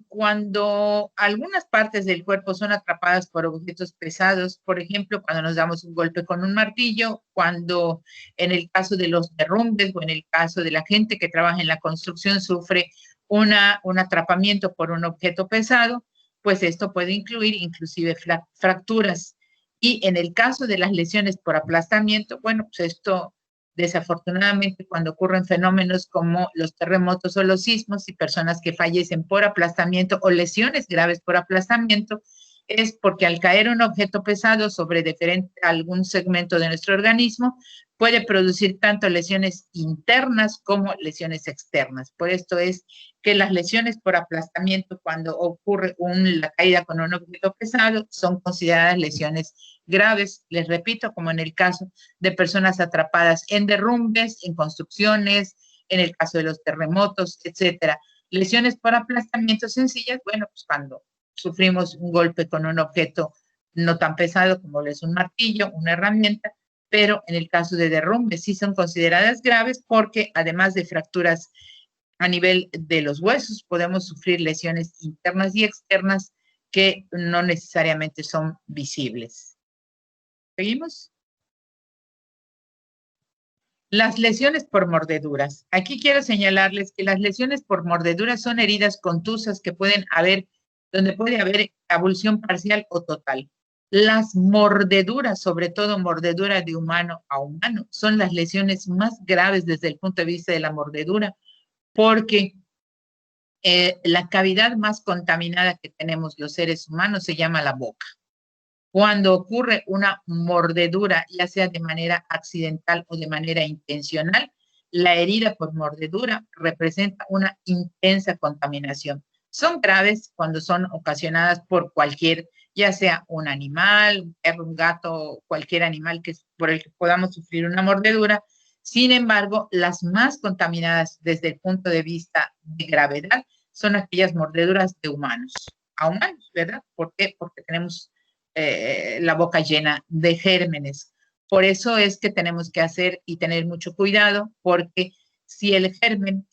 cuando algunas partes del cuerpo son atrapadas por objetos pesados, por ejemplo, cuando nos damos un golpe con un martillo, cuando en el caso de los derrumbes o en el caso de la gente que trabaja en la construcción sufre un atrapamiento por un objeto pesado, pues esto puede incluir inclusive fracturas. Y en el caso de las lesiones por aplastamiento, bueno, pues esto desafortunadamente cuando ocurren fenómenos como los terremotos o los sismos y personas que fallecen por aplastamiento o lesiones graves por aplastamiento, es porque al caer un objeto pesado sobre algún segmento de nuestro organismo, puede producir tanto lesiones internas como lesiones externas. Por esto es que las lesiones por aplastamiento, cuando ocurre la caída con un objeto pesado, son consideradas lesiones graves, les repito, como en el caso de personas atrapadas en derrumbes, en construcciones, en el caso de los terremotos, etcétera. Lesiones por aplastamiento sencillas, bueno, pues cuando sufrimos un golpe con un objeto no tan pesado como lo es un martillo, una herramienta, pero en el caso de derrumbes sí son consideradas graves porque además de fracturas a nivel de los huesos, podemos sufrir lesiones internas y externas que no necesariamente son visibles. ¿Seguimos? Las lesiones por mordeduras. Aquí quiero señalarles que las lesiones por mordeduras son heridas contusas que pueden haber, donde puede haber avulsión parcial o total. Las mordeduras, sobre todo mordedura de humano a humano, son las lesiones más graves desde el punto de vista de la mordedura, porque la cavidad más contaminada que tenemos los seres humanos se llama la boca. Cuando ocurre una mordedura, ya sea de manera accidental o de manera intencional, la herida por mordedura representa una intensa contaminación. Son graves cuando son ocasionadas por cualquier, ya sea un animal, un perro, un gato, cualquier animal por el que podamos sufrir una mordedura. Sin embargo, las más contaminadas desde el punto de vista de gravedad son aquellas mordeduras de humanos, a humanos, ¿verdad? ¿Por qué? Porque tenemos la boca llena de gérmenes. Por eso es que tenemos que hacer y tener mucho cuidado, porque si el germen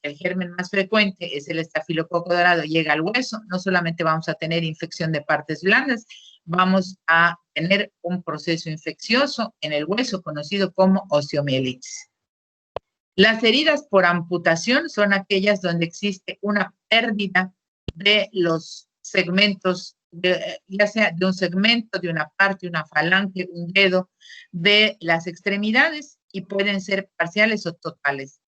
más frecuente es el estafilococo dorado, llega al hueso, no solamente vamos a tener infección de partes blandas, vamos a tener un proceso infeccioso en el hueso conocido como osteomielitis. Las heridas por amputación son aquellas donde existe una pérdida de los segmentos, ya sea de un segmento, de una parte, una falange, un dedo, de las extremidades, y pueden ser parciales o totales.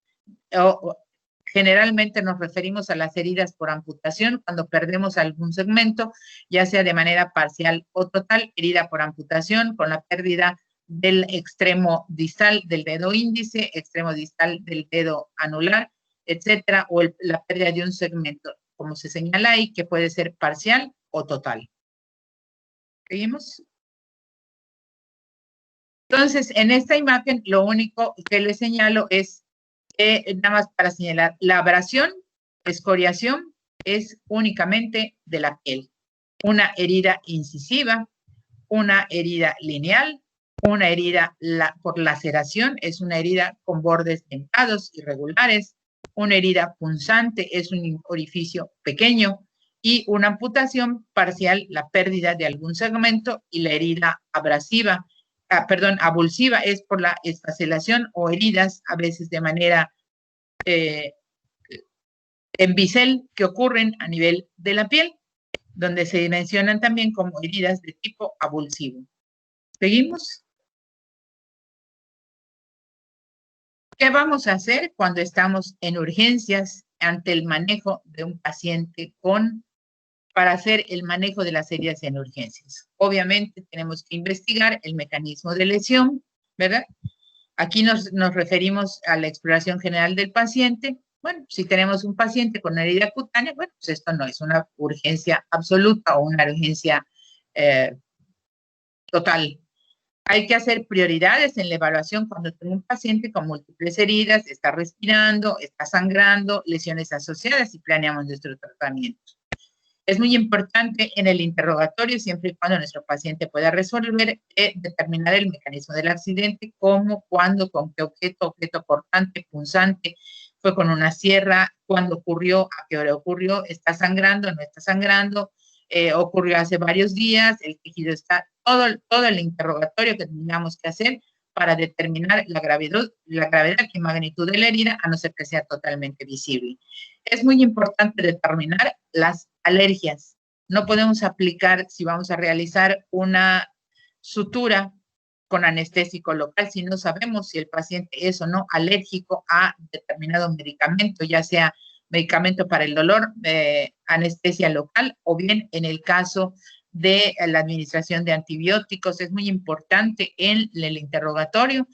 Generalmente nos referimos a las heridas por amputación cuando perdemos algún segmento, ya sea de manera parcial o total. Herida por amputación con la pérdida del extremo distal del dedo índice, extremo distal del dedo anular, etcétera, o la pérdida de un segmento, como se señala ahí, que puede ser parcial o total. ¿Seguimos? Entonces, en esta imagen, lo único que les señalo es, nada más para señalar, la abrasión, escoriación, es únicamente de la piel. Una herida incisiva, una herida lineal, una herida por laceración, es una herida con bordes dentados irregulares, una herida punzante, es un orificio pequeño, y una amputación parcial, la pérdida de algún segmento, y la herida abrasiva, abulsiva, es por la esfacelación o heridas, a veces de manera en bisel, que ocurren a nivel de la piel, donde se mencionan también como heridas de tipo abulsivo. ¿Seguimos? ¿Qué vamos a hacer cuando estamos en urgencias ante el manejo de un paciente para hacer el manejo de las heridas en urgencias? Obviamente tenemos que investigar el mecanismo de lesión, ¿verdad? Aquí nos referimos a la exploración general del paciente. Bueno, si tenemos un paciente con una herida cutánea, bueno, pues esto no es una urgencia absoluta o una urgencia total. Hay que hacer prioridades en la evaluación cuando tengo un paciente con múltiples heridas, está respirando, está sangrando, lesiones asociadas, y planeamos nuestro tratamiento. Es muy importante en el interrogatorio, siempre y cuando nuestro paciente pueda resolver, determinar el mecanismo del accidente, cómo, cuándo, con qué objeto cortante, punzante, fue con una sierra, cuándo ocurrió, a qué hora ocurrió, está sangrando, no está sangrando, ocurrió hace varios días, el tejido está, todo el interrogatorio que tengamos que hacer para determinar la gravedad y magnitud de la herida, a no ser que sea totalmente visible. Es muy importante determinar las alergias. No podemos aplicar, si vamos a realizar una sutura con anestésico local, si no sabemos si el paciente es o no alérgico a determinado medicamento, ya sea medicamento para el dolor, anestesia local, o bien en el caso de la administración de antibióticos. Es muy importante en el interrogatorio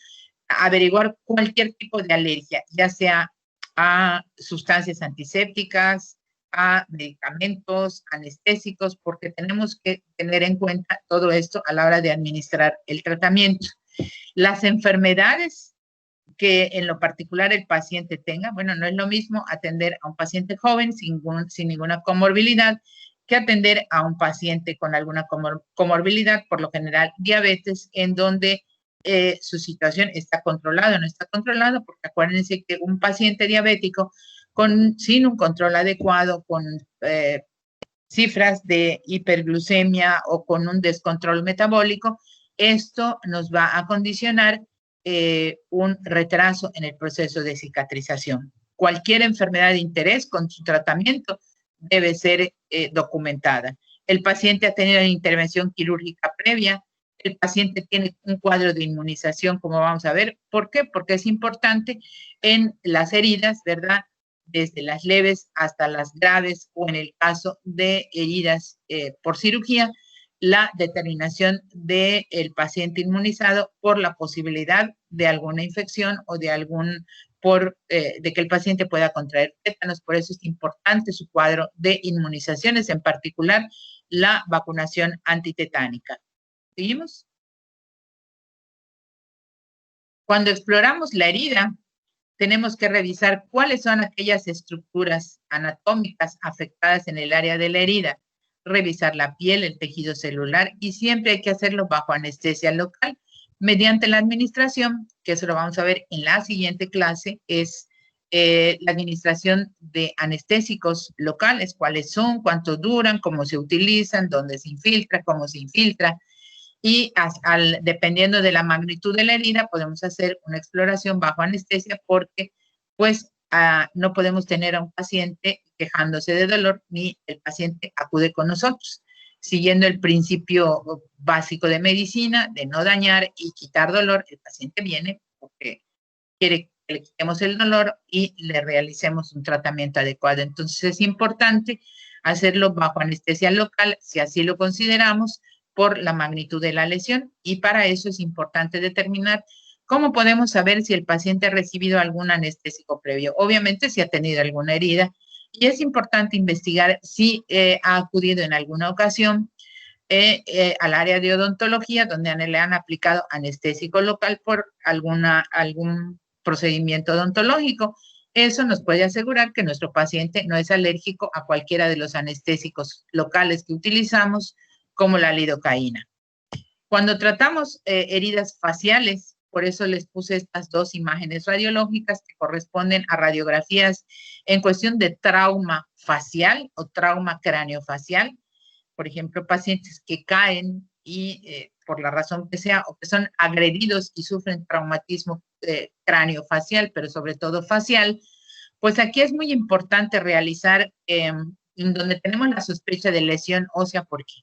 averiguar cualquier tipo de alergia, ya sea a sustancias antisépticas, a medicamentos, anestésicos, porque tenemos que tener en cuenta todo esto a la hora de administrar el tratamiento. Las enfermedades que en lo particular el paciente tenga, bueno, no es lo mismo atender a un paciente joven sin ninguna comorbilidad que atender a un paciente con alguna comorbilidad, por lo general diabetes, en donde su situación está controlada o no está controlada, porque acuérdense que un paciente diabético sin un control adecuado, con cifras de hiperglucemia o con un descontrol metabólico, esto nos va a condicionar un retraso en el proceso de cicatrización. Cualquier enfermedad de interés con su tratamiento debe ser documentada. El paciente ha tenido una intervención quirúrgica previa, el paciente tiene un cuadro de inmunización, como vamos a ver. ¿Por qué? Porque es importante en las heridas, ¿verdad? Desde las leves hasta las graves, o en el caso de heridas por cirugía, la determinación del paciente inmunizado por la posibilidad de alguna infección o de de que el paciente pueda contraer tétanos. Por eso es importante su cuadro de inmunizaciones, en particular la vacunación antitetánica. ¿Seguimos? Cuando exploramos la herida, tenemos que revisar cuáles son aquellas estructuras anatómicas afectadas en el área de la herida, revisar la piel, el tejido celular, y siempre hay que hacerlo bajo anestesia local mediante la administración, que eso lo vamos a ver en la siguiente clase, es la administración de anestésicos locales, cuáles son, cuánto duran, cómo se utilizan, dónde se infiltra, cómo se infiltra, y dependiendo de la magnitud de la herida podemos hacer una exploración bajo anestesia porque pues no podemos tener a un paciente quejándose de dolor ni el paciente acude con nosotros. Siguiendo el principio básico de medicina de no dañar y quitar dolor, el paciente viene porque quiere que le quitemos el dolor y le realicemos un tratamiento adecuado. Entonces es importante hacerlo bajo anestesia local si así lo consideramos, por la magnitud de la lesión, y para eso es importante determinar cómo podemos saber si el paciente ha recibido algún anestésico previo. Obviamente si ha tenido alguna herida, y es importante investigar si ha acudido en alguna ocasión al área de odontología donde le han aplicado anestésico local por algún procedimiento odontológico. Eso nos puede asegurar que nuestro paciente no es alérgico a cualquiera de los anestésicos locales que utilizamos, como la lidocaína. Cuando tratamos heridas faciales, por eso les puse estas dos imágenes radiológicas que corresponden a radiografías en cuestión de trauma facial o trauma craneofacial. Por ejemplo, pacientes que caen y por la razón que sea, o que son agredidos y sufren traumatismo craneofacial, pero sobre todo facial, pues aquí es muy importante realizar en donde tenemos la sospecha de lesión ósea, porque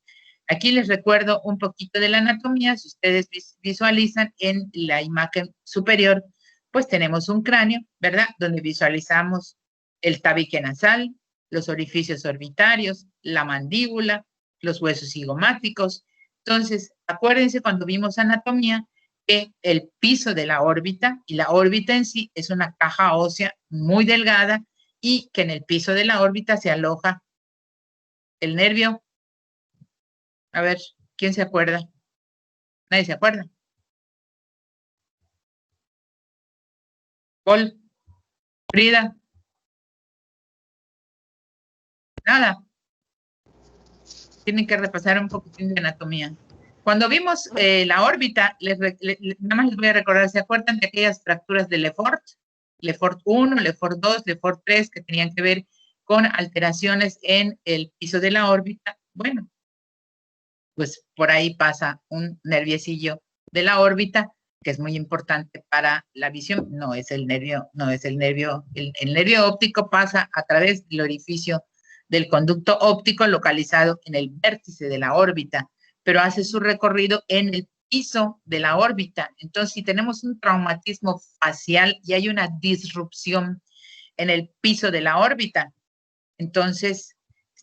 aquí les recuerdo un poquito de la anatomía. Si ustedes visualizan en la imagen superior, pues tenemos un cráneo, ¿verdad? Donde visualizamos el tabique nasal, los orificios orbitarios, la mandíbula, los huesos cigomáticos. Entonces, acuérdense cuando vimos anatomía que el piso de la órbita, y la órbita en sí es una caja ósea muy delgada, y que en el piso de la órbita se aloja el nervio. A ver, ¿quién se acuerda? ¿Nadie se acuerda? Paul, Frida. Nada. Tienen que repasar un poquitín de anatomía. Cuando vimos la órbita, nada más les voy a recordar, ¿se acuerdan de aquellas fracturas de Lefort? Lefort 1, Lefort 2, Lefort 3, que tenían que ver con alteraciones en el piso de la órbita. Bueno, pues por ahí pasa un nerviecillo de la órbita, que es muy importante para la visión. No es el nervio, el nervio óptico pasa a través del orificio del conducto óptico localizado en el vértice de la órbita, pero hace su recorrido en el piso de la órbita. Entonces, si tenemos un traumatismo facial y hay una disrupción en el piso de la órbita, entonces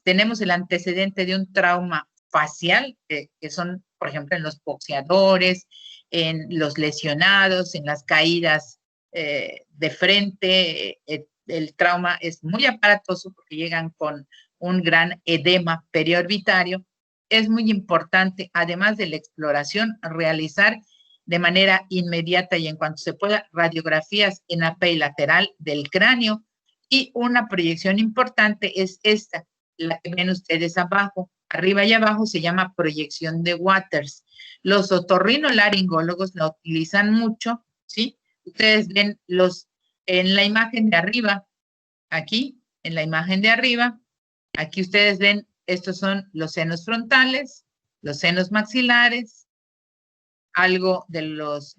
tenemos el antecedente de un trauma facial, que son, por ejemplo, en los boxeadores, en los lesionados, en las caídas de frente. El trauma es muy aparatoso porque llegan con un gran edema periorbitario. Es muy importante, además de la exploración, realizar de manera inmediata y en cuanto se pueda radiografías en AP lateral del cráneo, y una proyección importante es esta, la que ven ustedes abajo. Arriba y abajo se llama proyección de Waters. Los otorrinolaringólogos la utilizan mucho, ¿sí? Ustedes ven en la imagen de arriba, aquí, en la imagen de arriba, aquí ustedes ven, estos son los senos frontales, los senos maxilares, algo de los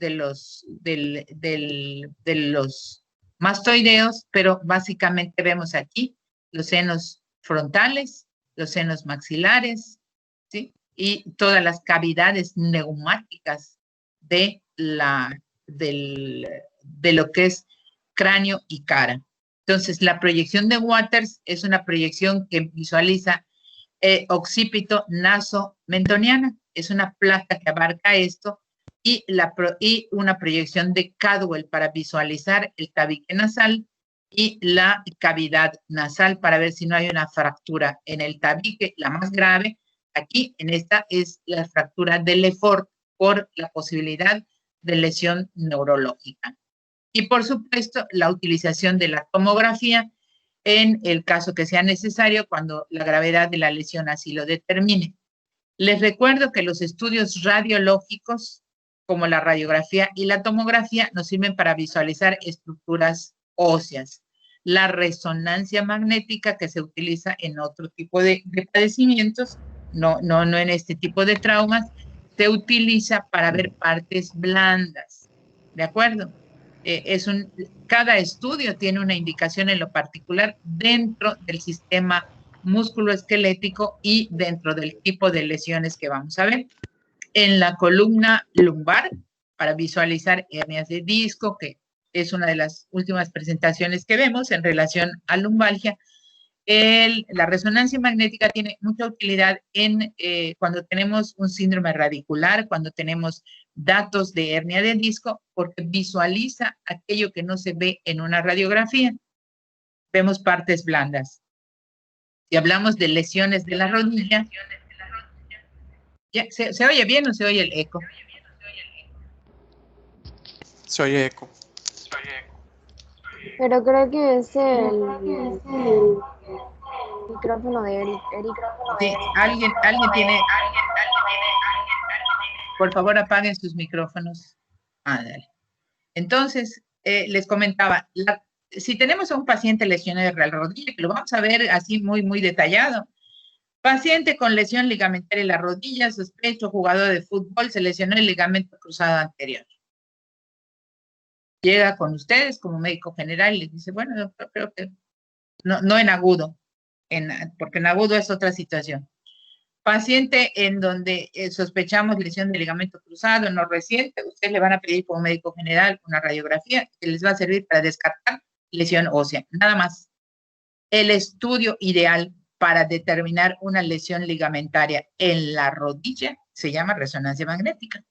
mastoideos, pero básicamente vemos aquí los senos frontales, los senos maxilares, ¿sí? Y todas las cavidades neumáticas de lo que es cráneo y cara. Entonces, la proyección de Waters es una proyección que visualiza occipito nasomentoniana. Es una placa que abarca esto y una proyección de Cadwell para visualizar el tabique nasal y la cavidad nasal para ver si no hay una fractura en el tabique. La más grave aquí en esta es la fractura de Lefort por la posibilidad de lesión neurológica. Y por supuesto, la utilización de la tomografía en el caso que sea necesario cuando la gravedad de la lesión así lo determine. Les recuerdo que los estudios radiológicos, como la radiografía y la tomografía, nos sirven para visualizar estructuras óseas. La resonancia magnética, que se utiliza en otro tipo de padecimientos, no en este tipo de traumas, se utiliza para ver partes blandas, ¿de acuerdo? Cada estudio tiene una indicación en lo particular dentro del sistema musculoesquelético y dentro del tipo de lesiones que vamos a ver. En la columna lumbar, para visualizar hernias de disco, que es una de las últimas presentaciones que vemos en relación a lumbalgia. La resonancia magnética tiene mucha utilidad cuando tenemos un síndrome radicular, cuando tenemos datos de hernia de disco, porque visualiza aquello que no se ve en una radiografía. Vemos partes blandas. Si hablamos de lesiones de la rodilla, ¿se oye bien o se oye el eco? Se oye eco. Pero creo que es el micrófono de Eric. Sí, alguien tiene... Por favor, apaguen sus micrófonos. Dale. Entonces, les comentaba, si tenemos a un paciente lesionado de la rodilla, que lo vamos a ver así muy, muy detallado. Paciente con lesión ligamentaria en la rodilla, sospecho, jugador de fútbol, se lesionó el ligamento cruzado anterior. Llega con ustedes como médico general y les dice, bueno, doctor, creo que no en agudo, porque en agudo es otra situación. Paciente en donde sospechamos lesión de ligamento cruzado, no reciente, ustedes le van a pedir como médico general una radiografía que les va a servir para descartar lesión ósea, nada más. El estudio ideal para determinar una lesión ligamentaria en la rodilla se llama resonancia magnética.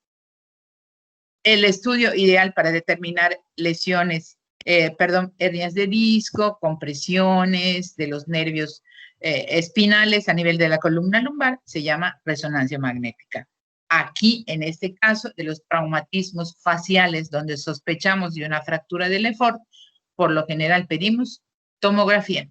El estudio ideal para determinar lesiones, hernias de disco, compresiones de los nervios espinales a nivel de la columna lumbar se llama resonancia magnética. Aquí, en este caso, de los traumatismos faciales donde sospechamos de una fractura de Lefort, por lo general pedimos tomografía.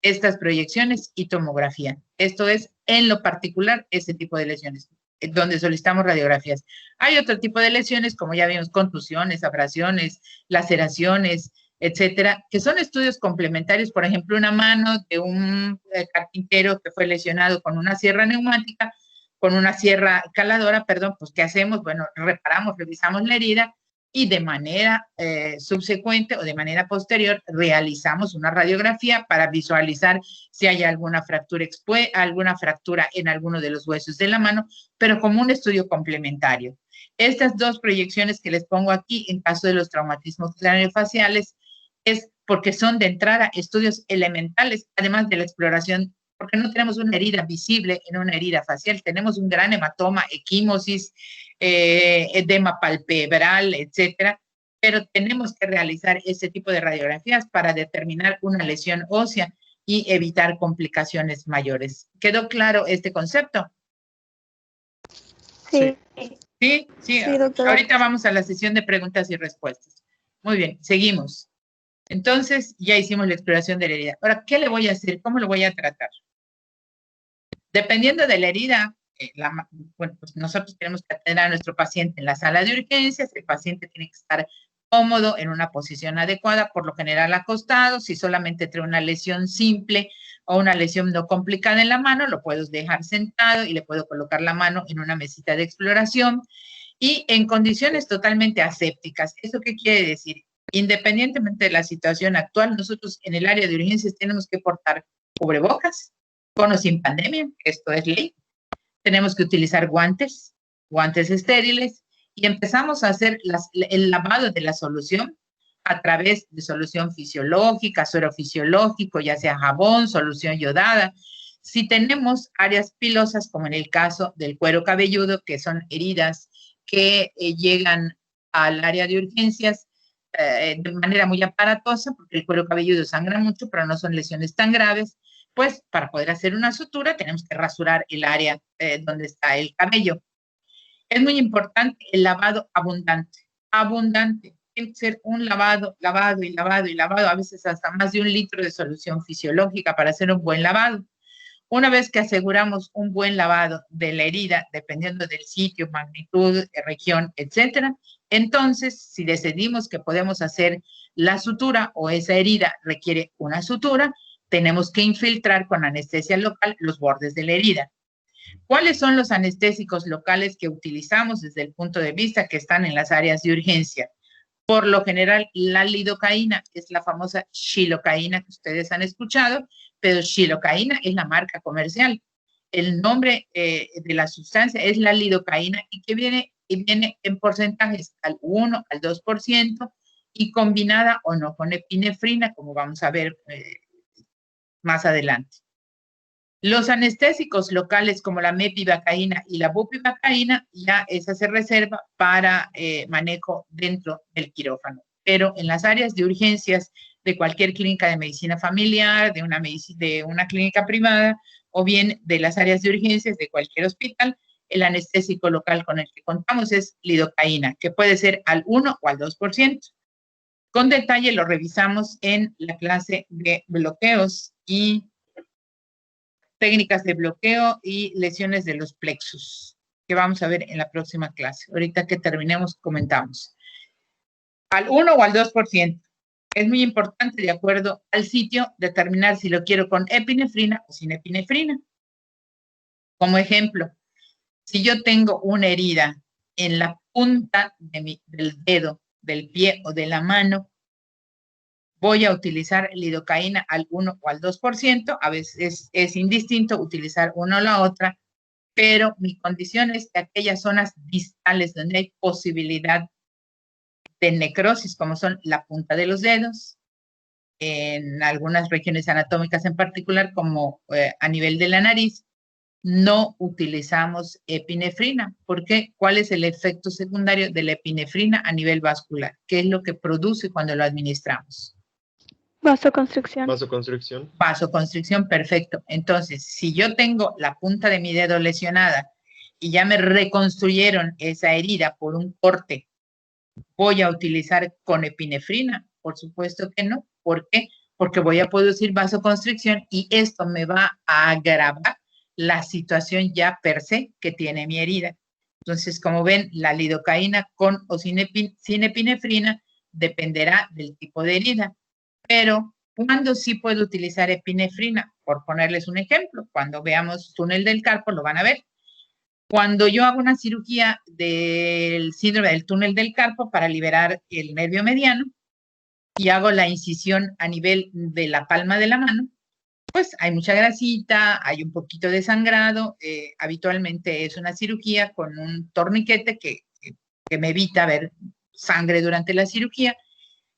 Estas proyecciones y tomografía. Esto es, en lo particular, este tipo de lesiones, donde solicitamos radiografías. Hay otro tipo de lesiones, como ya vimos, contusiones, abrasiones, laceraciones, etcétera, que son estudios complementarios. Por ejemplo, una mano de un carpintero que fue lesionado con una sierra neumática, con una sierra caladora, perdón, pues ¿qué hacemos? Bueno, reparamos, revisamos la herida y de manera subsecuente o de manera posterior realizamos una radiografía para visualizar si hay alguna fractura en alguno de los huesos de la mano, pero como un estudio complementario. Estas dos proyecciones que les pongo aquí en caso de los traumatismos craneofaciales es porque son de entrada estudios elementales, además de la exploración, porque no tenemos una herida visible en una herida facial, tenemos un gran hematoma, equimosis, edema palpebral, etcétera, pero tenemos que realizar este tipo de radiografías para determinar una lesión ósea y evitar complicaciones mayores. ¿Quedó claro este concepto? Sí. Sí, doctora. Ahorita vamos a la sesión de preguntas y respuestas. Muy bien, seguimos. Entonces, ya hicimos la exploración de la herida. Ahora, ¿qué le voy a hacer? ¿Cómo lo voy a tratar? Dependiendo de la herida, bueno, pues nosotros tenemos que atender a nuestro paciente en la sala de urgencias. El paciente tiene que estar cómodo en una posición adecuada, por lo general acostado. Si solamente trae una lesión simple o una lesión no complicada en la mano, lo puedo dejar sentado y le puedo colocar la mano en una mesita de exploración y en condiciones totalmente asépticas. ¿Eso qué quiere decir? Independientemente de la situación actual, nosotros en el área de urgencias tenemos que portar cubrebocas, con o sin pandemia, esto es ley. Tenemos que utilizar guantes estériles y empezamos a hacer el lavado de la solución a través de solución fisiológica, suero fisiológico, ya sea jabón, solución yodada. Si tenemos áreas pilosas, como en el caso del cuero cabelludo, que son heridas que llegan al área de urgencias de manera muy aparatosa, porque el cuero cabelludo sangra mucho, pero no son lesiones tan graves, pues para poder hacer una sutura tenemos que rasurar el área donde está el cabello. Es muy importante el lavado abundante, abundante. Tiene que ser un lavado, lavado y lavado y lavado, a veces hasta más de 1 litro de solución fisiológica para hacer un buen lavado. Una vez que aseguramos un buen lavado de la herida, dependiendo del sitio, magnitud, región, etcétera, entonces, si decidimos que podemos hacer la sutura o esa herida requiere una sutura, tenemos que infiltrar con anestesia local los bordes de la herida. ¿Cuáles son los anestésicos locales que utilizamos desde el punto de vista que están en las áreas de urgencia? Por lo general, la lidocaína es la famosa xilocaína que ustedes han escuchado, pero xilocaína es la marca comercial. El nombre de la sustancia es la lidocaína y que viene en porcentajes al 1 al 2% y combinada o no con epinefrina, como vamos a ver más adelante. Los anestésicos locales como la mepivacaína y la bupivacaína, ya esa se reserva para manejo dentro del quirófano. Pero en las áreas de urgencias de cualquier clínica de medicina familiar, de una clínica privada, o bien de las áreas de urgencias de cualquier hospital, el anestésico local con el que contamos es lidocaína, que puede ser al 1 o al 2%. Con detalle lo revisamos en la clase de bloqueos y técnicas de bloqueo y lesiones de los plexus, que vamos a ver en la próxima clase. Ahorita que terminemos, comentamos. Al 1 o al 2%. Es muy importante, de acuerdo al sitio, determinar si lo quiero con epinefrina o sin epinefrina. Como ejemplo, si yo tengo una herida en la punta del dedo, del pie o de la mano, voy a utilizar lidocaína al 1 o al 2%, a veces es indistinto utilizar una o la otra, pero mi condición es que aquellas zonas distales donde hay posibilidad de necrosis, como son la punta de los dedos, en algunas regiones anatómicas en particular, como a nivel de la nariz, no utilizamos epinefrina. ¿Por qué? ¿Cuál es el efecto secundario de la epinefrina a nivel vascular? ¿Qué es lo que produce cuando lo administramos? Vasoconstricción. Vasoconstricción. Vasoconstricción, perfecto. Entonces, si yo tengo la punta de mi dedo lesionada y ya me reconstruyeron esa herida por un corte, ¿voy a utilizar con epinefrina? Por supuesto que no. ¿Por qué? Porque voy a producir vasoconstricción y esto me va a agravar la situación ya per se que tiene mi herida. Entonces, como ven, la lidocaína con o sin epinefrina dependerá del tipo de herida. Pero, ¿cuándo sí puedo utilizar epinefrina? Por ponerles un ejemplo, cuando veamos túnel del carpo lo van a ver. Cuando yo hago una cirugía del síndrome del túnel del carpo para liberar el nervio mediano y hago la incisión a nivel de la palma de la mano, pues hay mucha grasita, hay un poquito de sangrado. Habitualmente es una cirugía con un torniquete que me evita ver sangre durante la cirugía.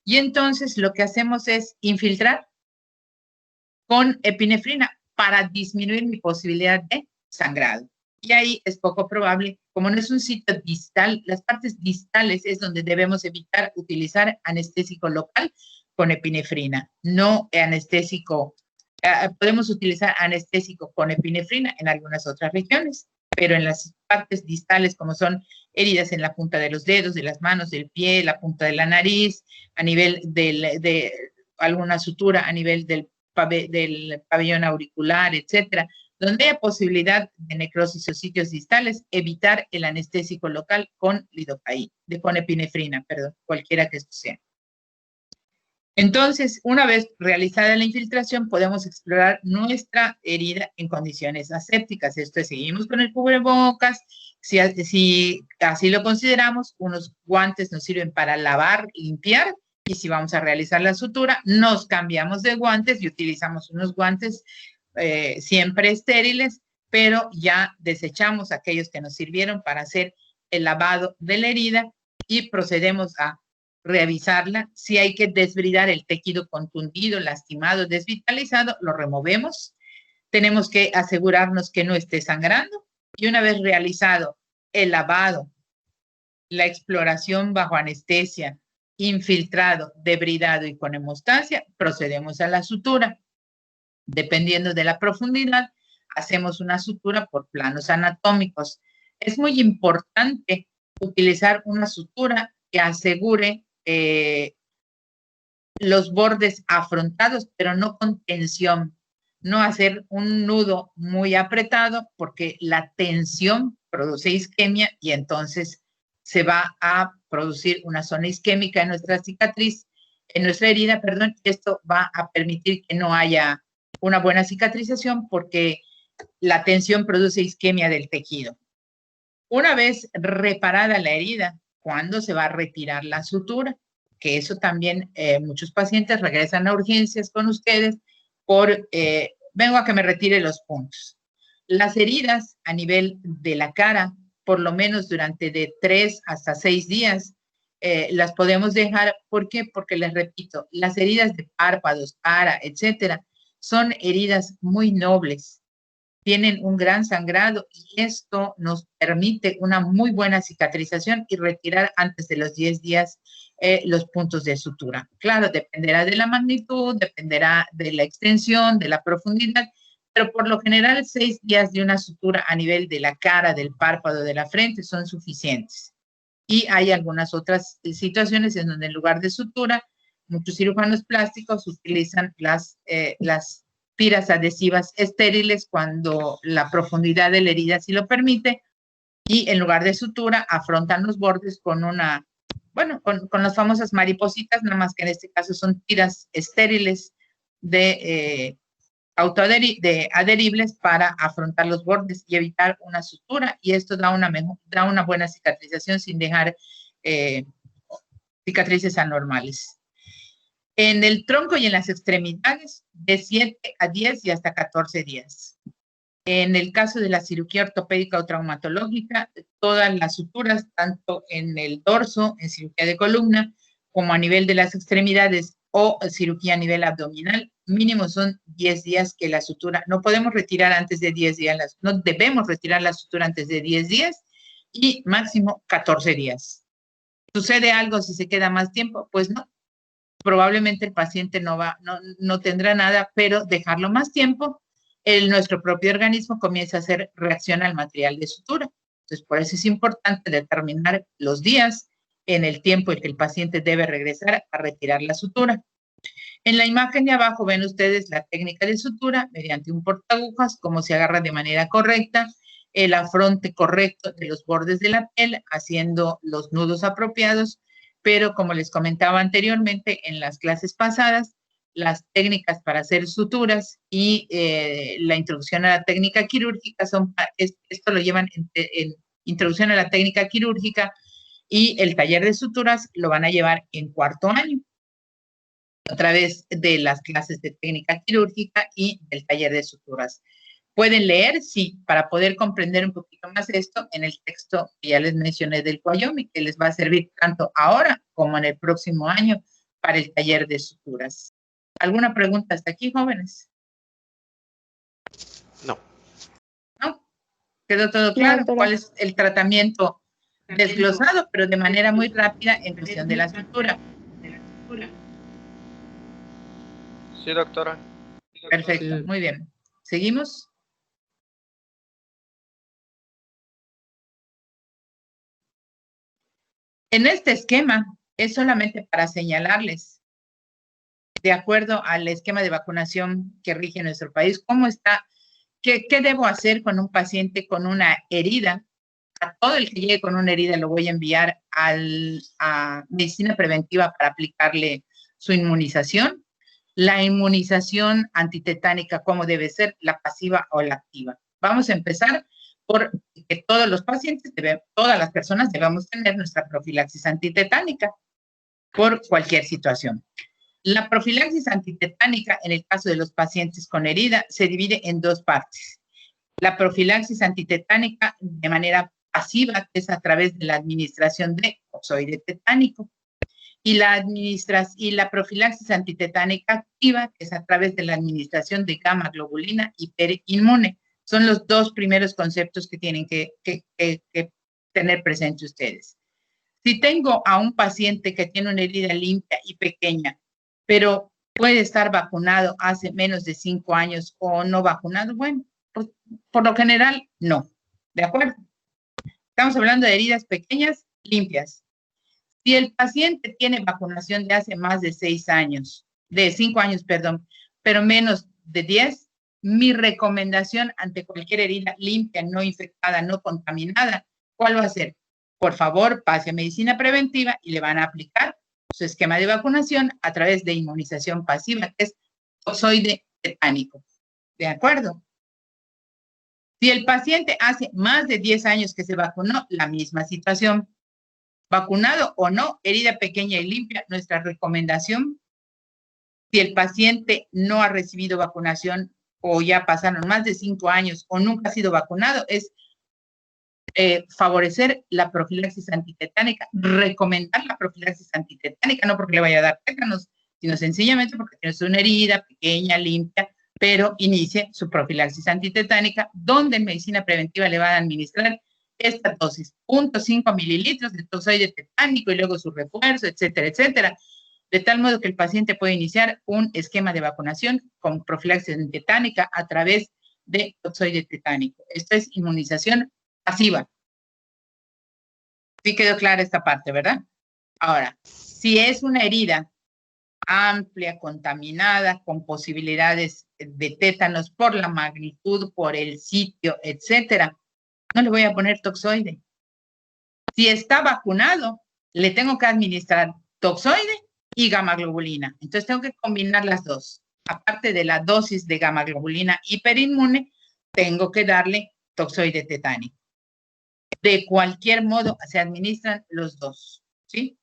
Y entonces lo que hacemos es infiltrar con epinefrina para disminuir mi posibilidad de sangrado. Y ahí es poco probable, como no es un sitio distal, las partes distales es donde debemos evitar utilizar anestésico local con epinefrina, no anestésico. Podemos utilizar anestésico con epinefrina en algunas otras regiones, pero en las partes distales, como son heridas en la punta de los dedos, de las manos, del pie, la punta de la nariz, a nivel de alguna sutura, a nivel del pabellón auricular, etcétera, donde haya posibilidad de necrosis o sitios distales, evitar el anestésico local con lidocaína, con epinefrina, perdón, cualquiera que esto sea. Entonces, una vez realizada la infiltración, podemos explorar nuestra herida en condiciones asépticas. Esto es, seguimos con el cubrebocas. Si así lo consideramos, unos guantes nos sirven para lavar, limpiar. Y si vamos a realizar la sutura, nos cambiamos de guantes y utilizamos unos guantes siempre estériles, pero ya desechamos aquellos que nos sirvieron para hacer el lavado de la herida y procedemos a revisarla. Si hay que desbridar el tejido contundido, lastimado, desvitalizado, lo removemos. Tenemos que asegurarnos que no esté sangrando y una vez realizado el lavado, la exploración bajo anestesia, infiltrado, debridado y con hemostasia, procedemos a la sutura. Dependiendo de la profundidad, hacemos una sutura por planos anatómicos. Es muy importante utilizar una sutura que asegure los bordes afrontados, pero no con tensión. No hacer un nudo muy apretado porque la tensión produce isquemia y entonces se va a producir una zona isquémica en nuestra cicatriz, en nuestra herida, perdón. Esto va a permitir que no haya una buena cicatrización porque la tensión produce isquemia del tejido. Una vez reparada la herida, ¿cuándo se va a retirar la sutura? Que eso también muchos pacientes regresan a urgencias con ustedes por, vengo a que me retire los puntos. Las heridas a nivel de la cara, por lo menos durante de 3 hasta 6 días, las podemos dejar. ¿Por qué? Porque les repito, las heridas de párpados, cara, etcétera, son heridas muy nobles. Tienen un gran sangrado y esto nos permite una muy buena cicatrización y retirar antes de los 10 días los puntos de sutura. Claro, dependerá de la magnitud, dependerá de la extensión, de la profundidad, pero por lo general 6 días de una sutura a nivel de la cara, del párpado, de la frente son suficientes. Y hay algunas otras situaciones en donde en lugar de sutura, muchos cirujanos plásticos utilizan las tiras adhesivas estériles cuando la profundidad de la herida sí lo permite y en lugar de sutura afrontan los bordes con una, bueno, con las famosas maripositas, nada más que en este caso son tiras estériles de adheribles para afrontar los bordes y evitar una sutura y esto da una buena cicatrización sin dejar cicatrices anormales. En el tronco y en las extremidades, de 7 a 10 y hasta 14 días. En el caso de la cirugía ortopédica o traumatológica, todas las suturas, tanto en el dorso, en cirugía de columna, como a nivel de las extremidades o cirugía a nivel abdominal, mínimo son 10 días que la sutura, no podemos retirar antes de 10 días, no debemos retirar la sutura antes de 10 días y máximo 14 días. ¿Sucede algo si se queda más tiempo? Pues no. Probablemente el paciente no tendrá nada, pero dejarlo más tiempo, nuestro propio organismo comienza a hacer reacción al material de sutura. Entonces, por eso es importante determinar los días en el tiempo en que el paciente debe regresar a retirar la sutura. En la imagen de abajo ven ustedes la técnica de sutura mediante un portaagujas, cómo se agarra de manera correcta, el afronte correcto de los bordes de la piel, haciendo los nudos apropiados. Pero como les comentaba anteriormente en las clases pasadas, las técnicas para hacer suturas y la introducción a la técnica quirúrgica esto lo llevan en introducción a la técnica quirúrgica y el taller de suturas lo van a llevar en 4º año a través de las clases de técnica quirúrgica y del taller de suturas. Pueden leer, sí, para poder comprender un poquito más esto en el texto que ya les mencioné del Wyoming, que les va a servir tanto ahora como en el próximo año para el taller de suturas. ¿Alguna pregunta hasta aquí, jóvenes? No. ¿No? ¿Quedó todo claro? No, ¿Cuál es el tratamiento desglosado, pero de manera muy rápida en cuestión de la sutura? Sí, doctora. Perfecto, muy bien. ¿Seguimos? En este esquema es solamente para señalarles, de acuerdo al esquema de vacunación que rige en nuestro país, cómo está, qué debo hacer con un paciente con una herida. A todo el que llegue con una herida lo voy a enviar a medicina preventiva para aplicarle su inmunización. La inmunización antitetánica, ¿cómo debe ser? ¿La pasiva o la activa? Vamos a empezar por que todos los pacientes, todas las personas debemos tener nuestra profilaxis antitetánica por cualquier situación. La profilaxis antitetánica, en el caso de los pacientes con herida, se divide en 2 partes. La profilaxis antitetánica de manera pasiva, que es a través de la administración de oxoide tetánico, y la profilaxis antitetánica activa, que es a través de la administración de gamma globulina hiperinmune. Son los dos primeros conceptos que tienen que tener presente ustedes. Si tengo a un paciente que tiene una herida limpia y pequeña, pero puede estar vacunado hace menos de 5 años o no vacunado, bueno, pues, por lo general, no. ¿De acuerdo? Estamos hablando de heridas pequeñas, limpias. Si el paciente tiene vacunación de hace más de 6 años, de 5 años, perdón, pero menos de 10, mi recomendación ante cualquier herida limpia, no infectada, no contaminada, ¿cuál va a ser? Por favor, pase a medicina preventiva y le van a aplicar su esquema de vacunación a través de inmunización pasiva, que es toxoide tetánico. ¿De acuerdo? Si el paciente hace más de 10 años que se vacunó, la misma situación. Vacunado o no, herida pequeña y limpia, nuestra recomendación, si el paciente no ha recibido vacunación o ya pasaron más de 5 años o nunca ha sido vacunado, es favorecer la profilaxis antitetánica, recomendar la profilaxis antitetánica, no porque le vaya a dar tétanos, sino sencillamente porque tiene una herida pequeña, limpia, pero inicie su profilaxis antitetánica, donde en medicina preventiva le van a administrar esta dosis, 0.5 mililitros de toxoide tetánico y luego su refuerzo, etcétera, etcétera, de tal modo que el paciente puede iniciar un esquema de vacunación con profilaxis antitetánica a través de toxoide tetánico. Esto es inmunización pasiva. Sí quedó clara esta parte, ¿verdad? Ahora, si es una herida amplia, contaminada, con posibilidades de tétanos por la magnitud, por el sitio, etcétera, no le voy a poner toxoide. Si está vacunado, le tengo que administrar toxoide y gamma globulina. Entonces tengo que combinar las dos. Aparte de la dosis de gamma globulina hiperinmune, tengo que darle toxoide tetánico. De cualquier modo, se administran los dos, ¿sí?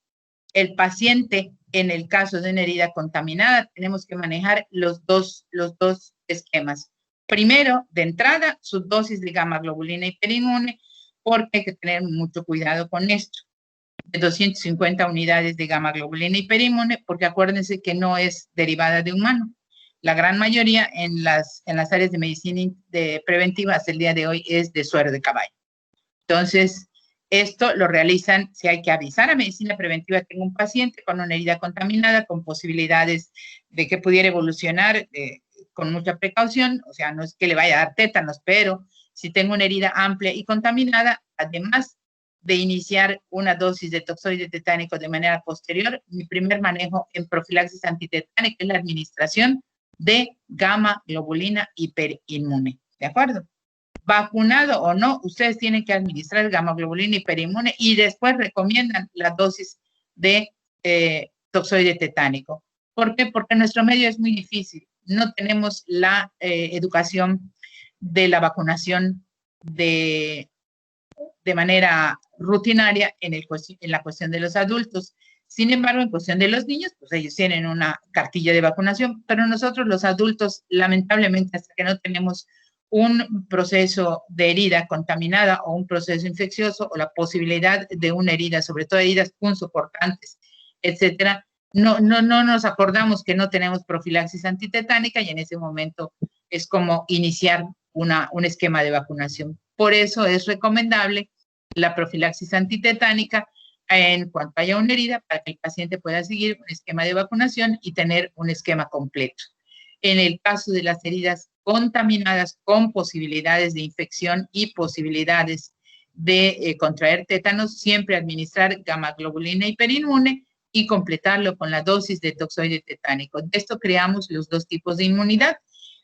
El paciente, en el caso de una herida contaminada, tenemos que manejar los dos esquemas. Primero, de entrada, su dosis de gamma globulina hiperinmune, porque hay que tener mucho cuidado con esto. De 250 unidades de gamma globulina hiperinmune, porque acuérdense que no es derivada de humano. La gran mayoría en las áreas de medicina preventiva hasta el día de hoy es de suero de caballo. Entonces, esto lo realizan si hay que avisar a medicina preventiva. Tengo un paciente con una herida contaminada, con posibilidades de que pudiera evolucionar con mucha precaución, o sea, no es que le vaya a dar tétanos, pero si tengo una herida amplia y contaminada, además de iniciar una dosis de toxoide tetánico de manera posterior, mi primer manejo en profilaxis antitetánica es la administración de gamma globulina hiperinmune, ¿de acuerdo? Vacunado o no, ustedes tienen que administrar gamma globulina hiperinmune y después recomiendan la dosis de toxoide tetánico. ¿Por qué? Porque nuestro medio es muy difícil. No tenemos la educación de la vacunación de manera rutinaria en la cuestión de los adultos. Sin embargo, en cuestión de los niños, pues ellos tienen una cartilla de vacunación, pero nosotros los adultos, lamentablemente, hasta que no tenemos un proceso de herida contaminada o un proceso infeccioso o la posibilidad de una herida, sobre todo heridas punzocortantes, etcétera, no nos acordamos que no tenemos profilaxis antitetánica y en ese momento es como iniciar un esquema de vacunación. Por eso es recomendable la profilaxis antitetánica en cuanto haya una herida para que el paciente pueda seguir un esquema de vacunación y tener un esquema completo. En el caso de las heridas contaminadas con posibilidades de infección y posibilidades de contraer tétanos, siempre administrar gamma globulina hiperinmune y completarlo con la dosis de toxoide tetánico. De esto creamos los dos tipos de inmunidad.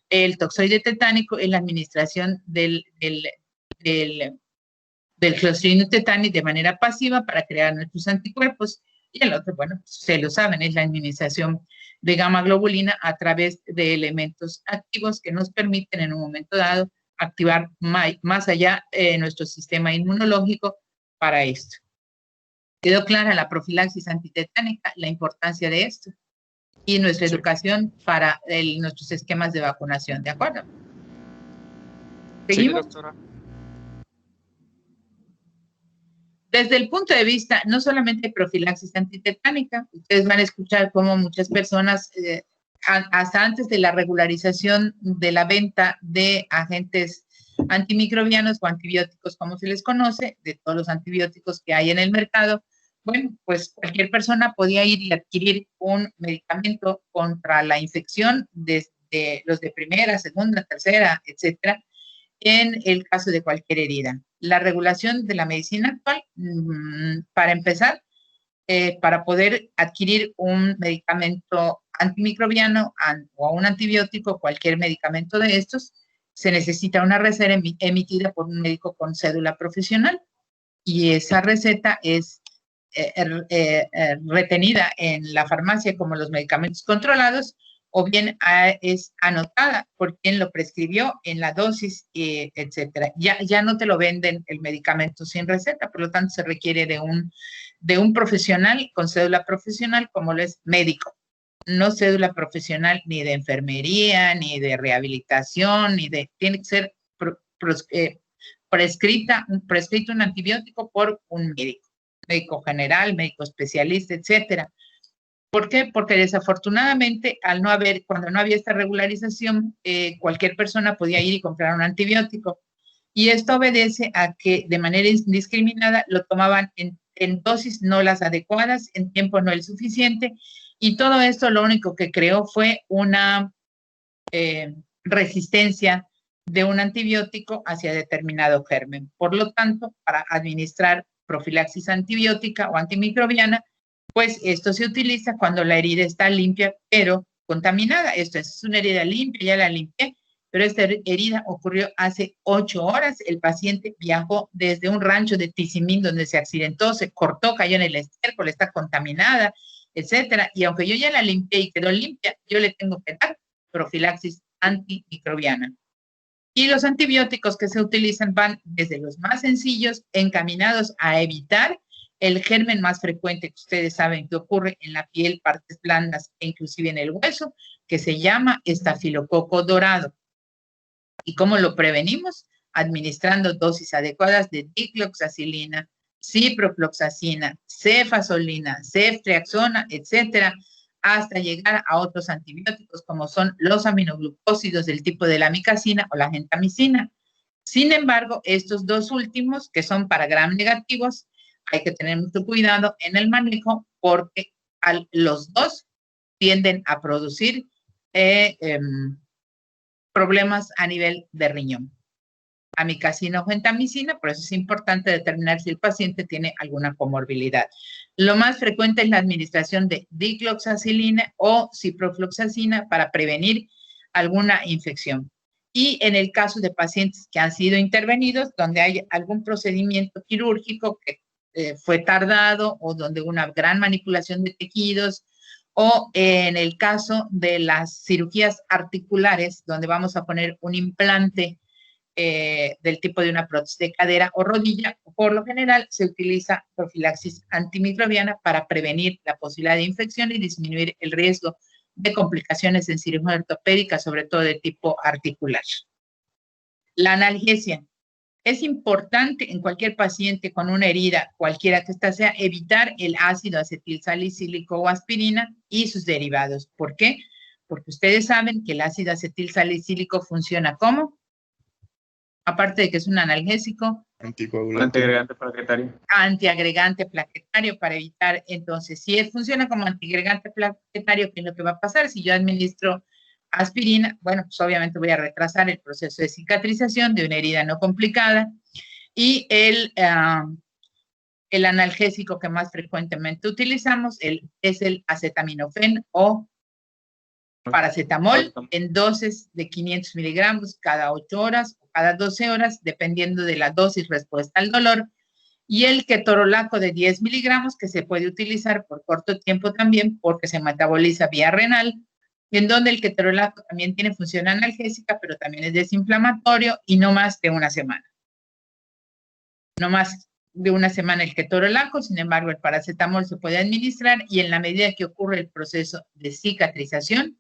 El toxoide tetánico es la administración del Clostridium tetani de manera pasiva para crear nuestros anticuerpos. Y el otro, bueno, se lo saben, es la administración de gamma globulina a través de elementos activos que nos permiten en un momento dado activar más allá nuestro sistema inmunológico para esto. ¿Quedó clara la profilaxis antitetánica, la importancia de esto? Y nuestra educación para nuestros esquemas de vacunación, ¿de acuerdo? ¿Seguimos? Sí, doctora. Desde el punto de vista, no solamente de profilaxis antitetánica, ustedes van a escuchar cómo muchas personas, hasta antes de la regularización de la venta de agentes antimicrobianos o antibióticos, como se les conoce, de todos los antibióticos que hay en el mercado, bueno, pues cualquier persona podía ir y adquirir un medicamento contra la infección desde los de primera, segunda, tercera, etcétera, en el caso de cualquier herida. La regulación de la medicina actual, para empezar, para poder adquirir un medicamento antimicrobiano o un antibiótico, cualquier medicamento de estos, se necesita una receta emitida por un médico con cédula profesional y esa receta es retenida en la farmacia como los medicamentos controlados o bien es anotada por quien lo prescribió en la dosis, etcétera. Ya no te lo venden el medicamento sin receta, por lo tanto se requiere de un profesional con cédula profesional como lo es médico, no cédula profesional ni de enfermería, ni de rehabilitación, tiene que ser prescrito un antibiótico por un médico general, médico especialista, etcétera. ¿Por qué? Porque desafortunadamente, cuando no había esta regularización, cualquier persona podía ir y comprar un antibiótico. Y esto obedece a que de manera indiscriminada lo tomaban en dosis no las adecuadas, en tiempo no el suficiente. Y todo esto lo único que creó fue una resistencia de un antibiótico hacia determinado germen. Por lo tanto, para administrar profilaxis antibiótica o antimicrobiana, pues esto se utiliza cuando la herida está limpia, pero contaminada. Esto es una herida limpia, ya la limpié, pero esta herida ocurrió hace 8 horas. El paciente viajó desde un rancho de Tizimín donde se accidentó, se cortó, cayó en el estiércol, está contaminada, etcétera. Y aunque yo ya la limpié y quedó limpia, yo le tengo que dar profilaxis antimicrobiana. Y los antibióticos que se utilizan van desde los más sencillos, encaminados a evitar el germen más frecuente que ustedes saben que ocurre en la piel, partes blandas e inclusive en el hueso, que se llama estafilococo dorado. ¿Y cómo lo prevenimos? Administrando dosis adecuadas de dicloxacilina, ciprofloxacina, cefazolina, ceftriaxona, etcétera, hasta llegar a otros antibióticos como son los aminoglucósidos del tipo de la amicacina o la gentamicina. Sin embargo, estos dos últimos, que son para gram negativos, hay que tener mucho cuidado en el manejo porque los dos tienden a producir problemas a nivel de riñón. Amicacina o gentamicina, por eso es importante determinar si el paciente tiene alguna comorbilidad. Lo más frecuente es la administración de dicloxacilina o ciprofloxacina para prevenir alguna infección. Y en el caso de pacientes que han sido intervenidos, donde hay algún procedimiento quirúrgico que fue tardado o donde una gran manipulación de tejidos, o en el caso de las cirugías articulares, donde vamos a poner un implante del tipo de una prótesis de cadera o rodilla, por lo general se utiliza profilaxis antimicrobiana para prevenir la posibilidad de infección y disminuir el riesgo de complicaciones en cirugía ortopédica, sobre todo de tipo articular. La analgesia. Es importante en cualquier paciente con una herida, cualquiera que ésta sea, evitar el ácido acetilsalicílico o aspirina y sus derivados. ¿Por qué? Porque ustedes saben que el ácido acetilsalicílico funciona como, aparte de que es un analgésico, Antiagregante plaquetario. Antiagregante plaquetario para evitar, entonces, si funciona como antiagregante plaquetario, ¿qué es lo que va a pasar? Si yo administro aspirina, bueno, pues obviamente voy a retrasar el proceso de cicatrización de una herida no complicada y el analgésico que más frecuentemente utilizamos es el acetaminofén o paracetamol en dosis de 500 miligramos cada 8 horas o cada 12 horas, dependiendo de la dosis respuesta al dolor, y el ketorolaco de 10 miligramos que se puede utilizar por corto tiempo también porque se metaboliza vía renal, en donde el ketorolaco también tiene función analgésica, pero también es desinflamatorio y no más de una semana. No más de una semana el ketorolaco, sin embargo el paracetamol se puede administrar y en la medida que ocurre el proceso de cicatrización,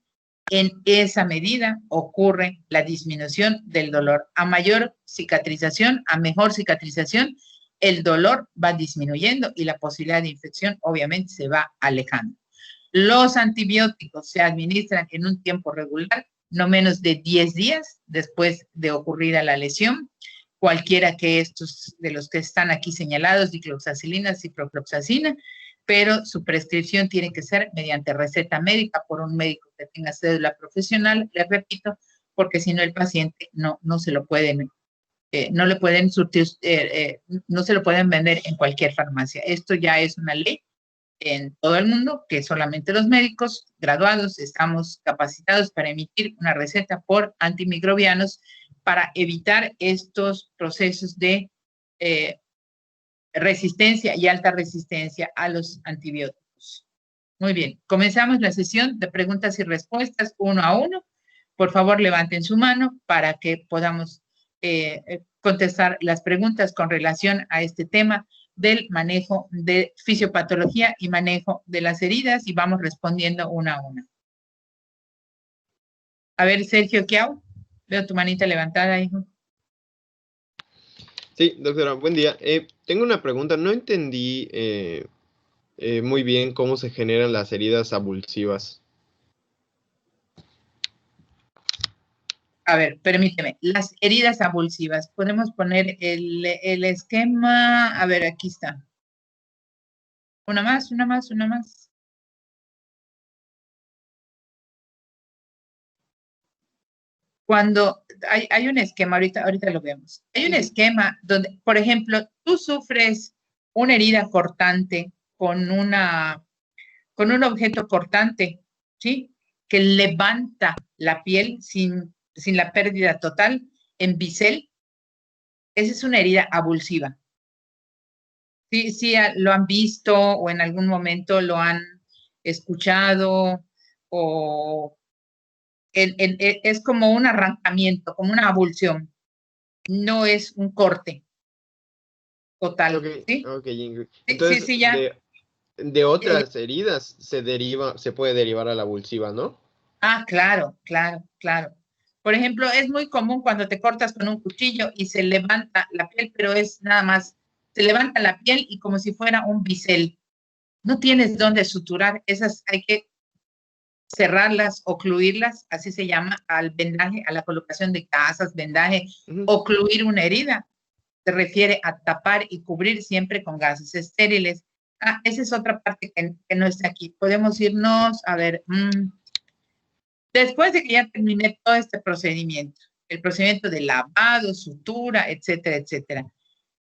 en esa medida ocurre la disminución del dolor. A mayor cicatrización, a mejor cicatrización, el dolor va disminuyendo y la posibilidad de infección obviamente se va alejando. Los antibióticos se administran en un tiempo regular, no menos de 10 días después de ocurrida la lesión. Cualquiera que estos de los que están aquí señalados, dicloxacilina, ciprofloxacina, pero su prescripción tiene que ser mediante receta médica por un médico que tenga cédula profesional, les repito, porque si no el paciente no se lo pueden, no le pueden surtir, no se lo pueden vender en cualquier farmacia. Esto ya es una ley en todo el mundo, que solamente los médicos graduados estamos capacitados para emitir una receta por antimicrobianos para evitar estos procesos de resistencia y alta resistencia a los antibióticos. Muy bien, comenzamos la sesión de preguntas y respuestas uno a uno. Por favor, levanten su mano para que podamos contestar las preguntas con relación a este tema del manejo de fisiopatología y manejo de las heridas y vamos respondiendo una a una. A ver, Sergio Kiao, veo tu manita levantada, hijo. Sí, doctora, buen día. Tengo una pregunta. No entendí muy bien cómo se generan las heridas abulsivas. A ver, permíteme. Las heridas abulsivas. Podemos poner el esquema. A ver, aquí está. Una más, una más, una más. Cuando hay un esquema, ahorita lo vemos. Hay un esquema donde, por ejemplo, tú sufres una herida cortante con un objeto cortante, ¿sí? Que levanta la piel sin la pérdida total en bisel. Esa es una herida abulsiva. Sí, lo han visto o en algún momento lo han escuchado o es como un arrancamiento, como una abulsión. No es un corte total, Okay, ¿sí? okay, Ingrid. Entonces, sí, ya. De otras heridas se puede derivar a la abulsiva, ¿no? Claro. Por ejemplo, es muy común cuando te cortas con un cuchillo y se levanta la piel, pero es nada más, se levanta la piel y como si fuera un bisel. No tienes dónde suturar, esas hay que cerrarlas, ocluirlas, así se llama al vendaje, a la colocación de gasas, vendaje, ocluir una herida. Se refiere a tapar y cubrir siempre con gases estériles. Esa es otra parte que no está aquí. Podemos irnos, a ver, después de que ya terminé todo este procedimiento, el procedimiento de lavado, sutura, etcétera, etcétera.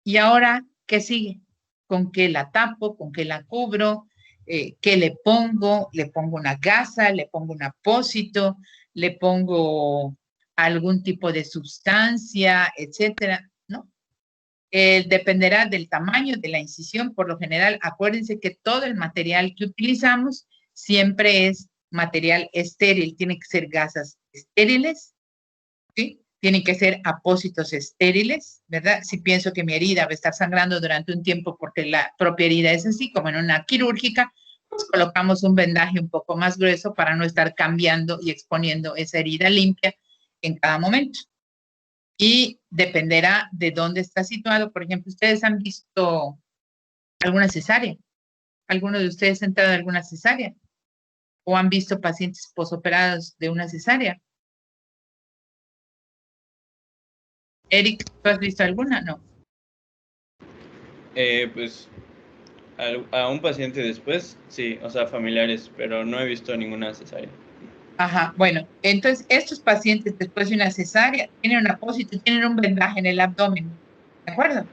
Y ahora, ¿qué sigue? ¿Con qué la tapo? ¿Con qué la cubro? ¿Qué le pongo? ¿Le pongo una gasa? ¿Le pongo un apósito? ¿Le pongo algún tipo de sustancia, etcétera? ¿No? Dependerá del tamaño de la incisión. Por lo general, acuérdense que todo el material que utilizamos siempre es material estéril. Tiene que ser gasas estériles, ¿sí? Tienen que ser apósitos estériles, ¿verdad? Si pienso que mi herida va a estar sangrando durante un tiempo porque la propia herida es así, como en una quirúrgica, pues colocamos un vendaje un poco más grueso para no estar cambiando y exponiendo esa herida limpia en cada momento. Y dependerá de dónde está situado. Por ejemplo, ¿ustedes han visto alguna cesárea? ¿Alguno de ustedes ha entrado en alguna cesárea? ¿O han visto pacientes posoperados de una cesárea? Eric, ¿tú has visto alguna? No. Pues a un paciente después, sí, o sea, familiares, pero no he visto ninguna cesárea. Ajá, bueno, entonces estos pacientes después de una cesárea tienen un apósito, tienen un vendaje en el abdomen, ¿de acuerdo?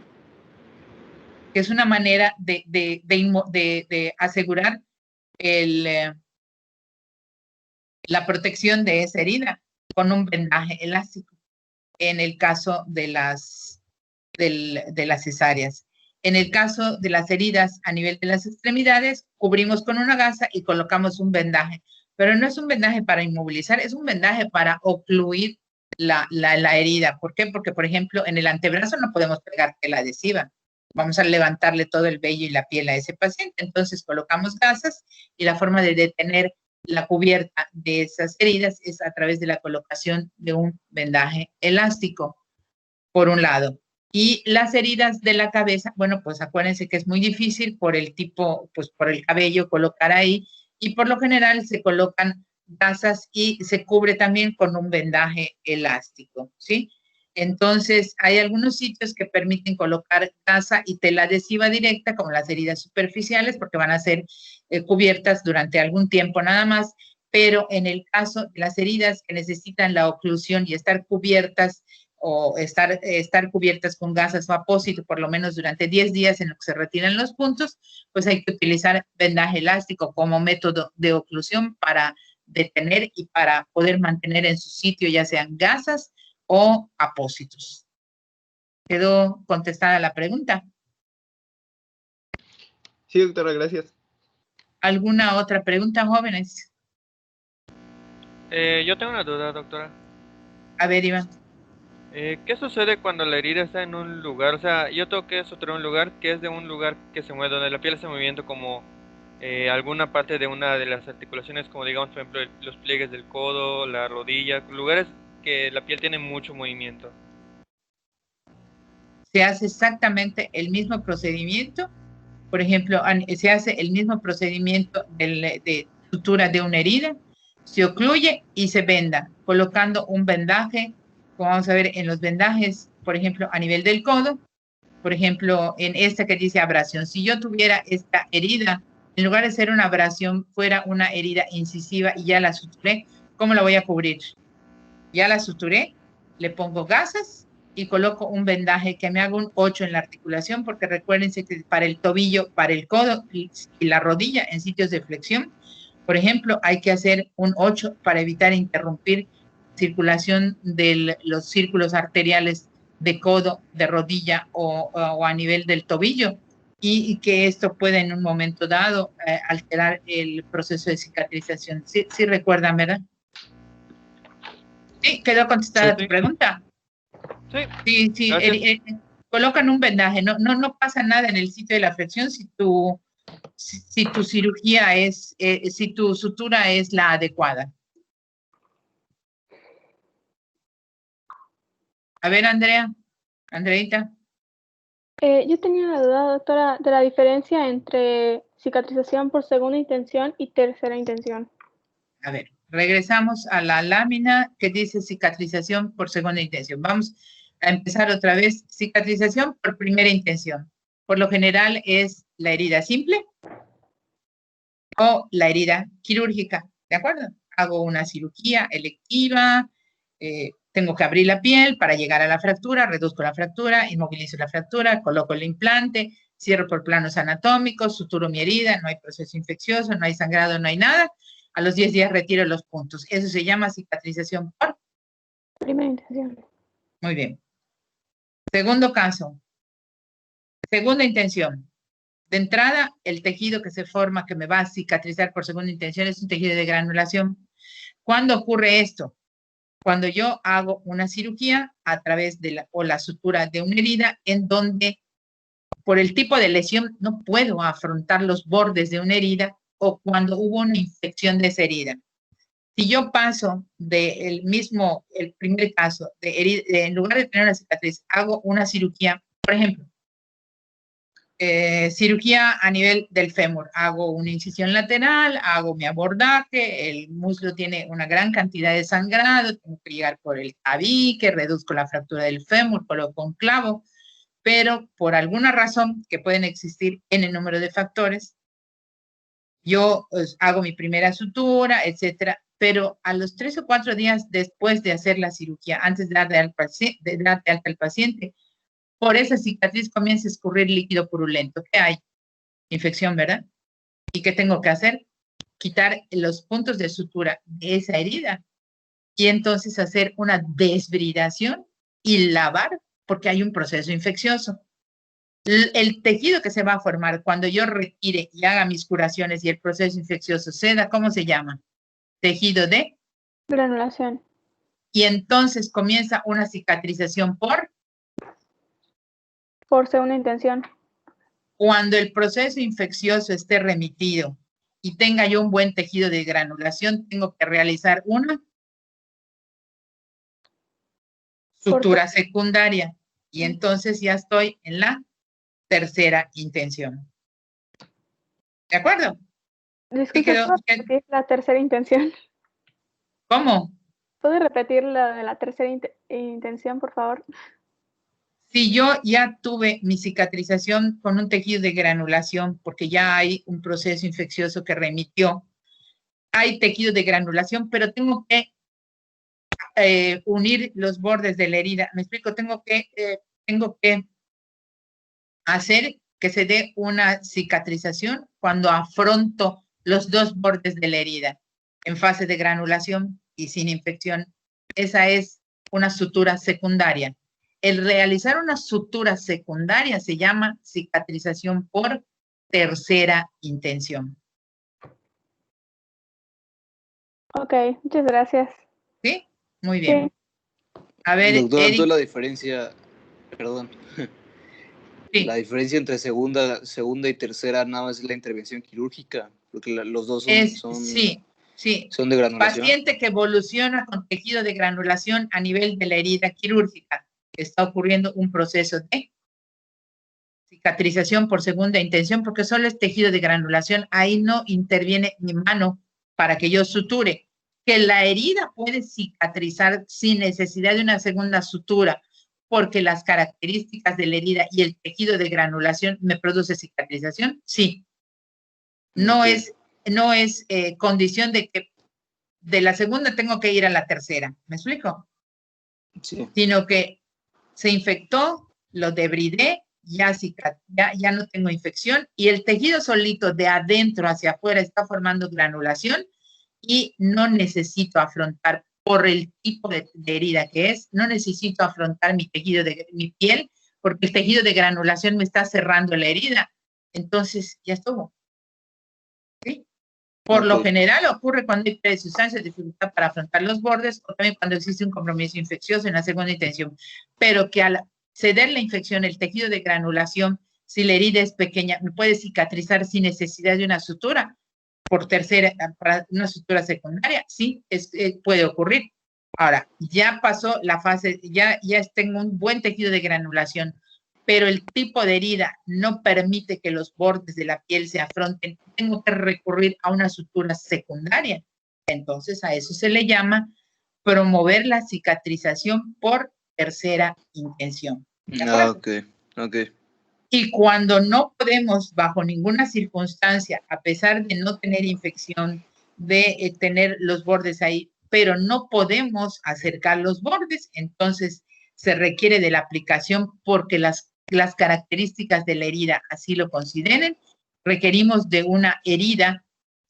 Que es una manera de asegurar la protección de esa herida con un vendaje elástico en el caso de las cesáreas. En el caso de las heridas a nivel de las extremidades, cubrimos con una gasa y colocamos un vendaje. Pero no es un vendaje para inmovilizar, es un vendaje para ocluir la herida. ¿Por qué? Porque, por ejemplo, en el antebrazo no podemos pegar tela adhesiva. Vamos a levantarle todo el vello y la piel a ese paciente. Entonces colocamos gasas y la forma de detener la cubierta de esas heridas es a través de la colocación de un vendaje elástico, por un lado. Y las heridas de la cabeza, bueno, pues acuérdense que es muy difícil por el tipo, pues por el cabello colocar ahí, y por lo general se colocan gasas y se cubre también con un vendaje elástico, ¿sí? Entonces, hay algunos sitios que permiten colocar gasa y tela adhesiva directa, como las heridas superficiales, porque van a ser cubiertas durante algún tiempo nada más, pero en el caso de las heridas que necesitan la oclusión y estar cubiertas o estar cubiertas con gasas o apósito por lo menos durante 10 días en lo que se retiran los puntos, pues hay que utilizar vendaje elástico como método de oclusión para detener y para poder mantener en su sitio ya sean gasas o apósitos. ¿Quedó contestada la pregunta? Sí, doctora, gracias. ¿Alguna otra pregunta, jóvenes? Yo tengo una duda, doctora. A ver, Iván. ¿Qué sucede cuando la herida está en un lugar? O sea, yo tengo que suturar un lugar que es de un lugar que se mueve, donde la piel hace movimiento, como alguna parte de una de las articulaciones, como digamos, por ejemplo, los pliegues del codo, la rodilla, lugares que la piel tiene mucho movimiento. Se hace exactamente el mismo procedimiento. Por ejemplo, se hace el mismo procedimiento de sutura de una herida, se ocluye y se venda, colocando un vendaje, como vamos a ver en los vendajes, por ejemplo, a nivel del codo, por ejemplo, en esta que dice abrasión. Si yo tuviera esta herida, en lugar de ser una abrasión, fuera una herida incisiva y ya la suturé, ¿cómo la voy a cubrir? Ya la suturé, le pongo gasas y coloco un vendaje que me haga un 8 en la articulación, porque recuérdense que para el tobillo, para el codo y la rodilla en sitios de flexión, por ejemplo, hay que hacer un 8 para evitar interrumpir circulación de los círculos arteriales de codo, de rodilla o a nivel del tobillo, y que esto puede en un momento dado alterar el proceso de cicatrización. Sí, sí recuerdan, ¿verdad? Sí, quedó contestada tu pregunta. Sí, Sí, sí, gracias. colocan un vendaje, no pasa nada en el sitio de la flexión si tu cirugía es, si tu sutura es la adecuada. A ver, Andreita. Yo tenía una duda, doctora, de la diferencia entre cicatrización por segunda intención y tercera intención. A ver, regresamos a la lámina que dice cicatrización por segunda intención. Vamos a empezar otra vez. Cicatrización por primera intención. Por lo general es la herida simple o la herida quirúrgica, ¿de acuerdo? Hago una cirugía electiva, tengo que abrir la piel para llegar a la fractura, reduzco la fractura, inmovilizo la fractura, coloco el implante, cierro por planos anatómicos, suturo mi herida, no hay proceso infeccioso, no hay sangrado, no hay nada. A los 10 días retiro los puntos. Eso se llama cicatrización por Primera intención. Muy bien. Segundo caso. Segunda intención. De entrada, el tejido que se forma, que me va a cicatrizar por segunda intención, es un tejido de granulación. ¿Cuándo ocurre esto? Cuando yo hago una cirugía a través de la sutura de una herida en donde por el tipo de lesión no puedo afrontar los bordes de una herida o cuando hubo una infección de esa herida. Si yo paso el primer caso, en lugar de tener una cicatriz, hago una cirugía, por ejemplo, cirugía a nivel del fémur, hago una incisión lateral, hago mi abordaje, el muslo tiene una gran cantidad de sangrado, tengo que llegar por el tabique, reduzco la fractura del fémur, coloco un clavo, pero por alguna razón que pueden existir en el número de factores, yo hago mi primera sutura, etcétera, pero a los 3 o 4 días después de hacer la cirugía, antes de darle alta al paciente, por esa cicatriz comienza a escurrir líquido purulento. ¿Qué hay? Infección, ¿verdad? ¿Y qué tengo que hacer? Quitar los puntos de sutura de esa herida y entonces hacer una desbridación y lavar porque hay un proceso infeccioso. El tejido que se va a formar cuando yo retire y haga mis curaciones y el proceso infeccioso ceda, ¿cómo se llama? Tejido de granulación. Y entonces comienza una cicatrización por segunda intención. Cuando el proceso infeccioso esté remitido y tenga yo un buen tejido de granulación, tengo que realizar una sutura secundaria. Y entonces ya estoy en la tercera intención. ¿De acuerdo? Disculpe, quedó? ¿puedo repetir la tercera intención? ¿Cómo? ¿Puede repetir la de la tercera intención, por favor? Si yo ya tuve mi cicatrización con un tejido de granulación, porque ya hay un proceso infeccioso que remitió, hay tejido de granulación, pero tengo que unir los bordes de la herida. Me explico, tengo que hacer que se dé una cicatrización cuando afronto los dos bordes de la herida en fase de granulación y sin infección. Esa es una sutura secundaria. El realizar una sutura secundaria se llama cicatrización por tercera intención. Ok, muchas gracias. ¿Sí? Muy bien. Sí. A ver, Doctora, Eric. entonces la diferencia, perdón, Sí. la diferencia entre segunda y tercera nada más es la intervención quirúrgica, porque los dos son de granulación. Paciente que evoluciona con tejido de granulación a nivel de la herida quirúrgica. Está ocurriendo un proceso de cicatrización por segunda intención, porque solo es tejido de granulación. Ahí no interviene mi mano para que yo suture. Que la herida puede cicatrizar sin necesidad de una segunda sutura, porque las características de la herida y el tejido de granulación me produce cicatrización, sí. No es condición de que de la segunda tengo que ir a la tercera. ¿Me explico? Sí. Sino que se infectó, lo debridé, ya no tengo infección y el tejido solito de adentro hacia afuera está formando granulación y no necesito afrontar por el tipo de herida que es, no necesito afrontar mi tejido de mi piel porque el tejido de granulación me está cerrando la herida. Entonces, ya estuvo. ¿Sí? Por lo general ocurre cuando hay presustancia de dificultad para afrontar los bordes o también cuando existe un compromiso infeccioso en la segunda intención. Pero que al ceder la infección, el tejido de granulación, si la herida es pequeña, me puede cicatrizar sin necesidad de una sutura por tercera, para una sutura secundaria, sí, puede ocurrir. Ahora, ya pasó la fase, ya tengo un buen tejido de granulación, pero el tipo de herida no permite que los bordes de la piel se afronten, tengo que recurrir a una sutura secundaria. Entonces, a eso se le llama promover la cicatrización por tercera intención. Ok. Y cuando no podemos, bajo ninguna circunstancia, a pesar de no tener infección, de tener los bordes ahí, pero no podemos acercar los bordes, entonces se requiere de la aplicación porque las características de la herida así lo consideren. Requerimos de una herida,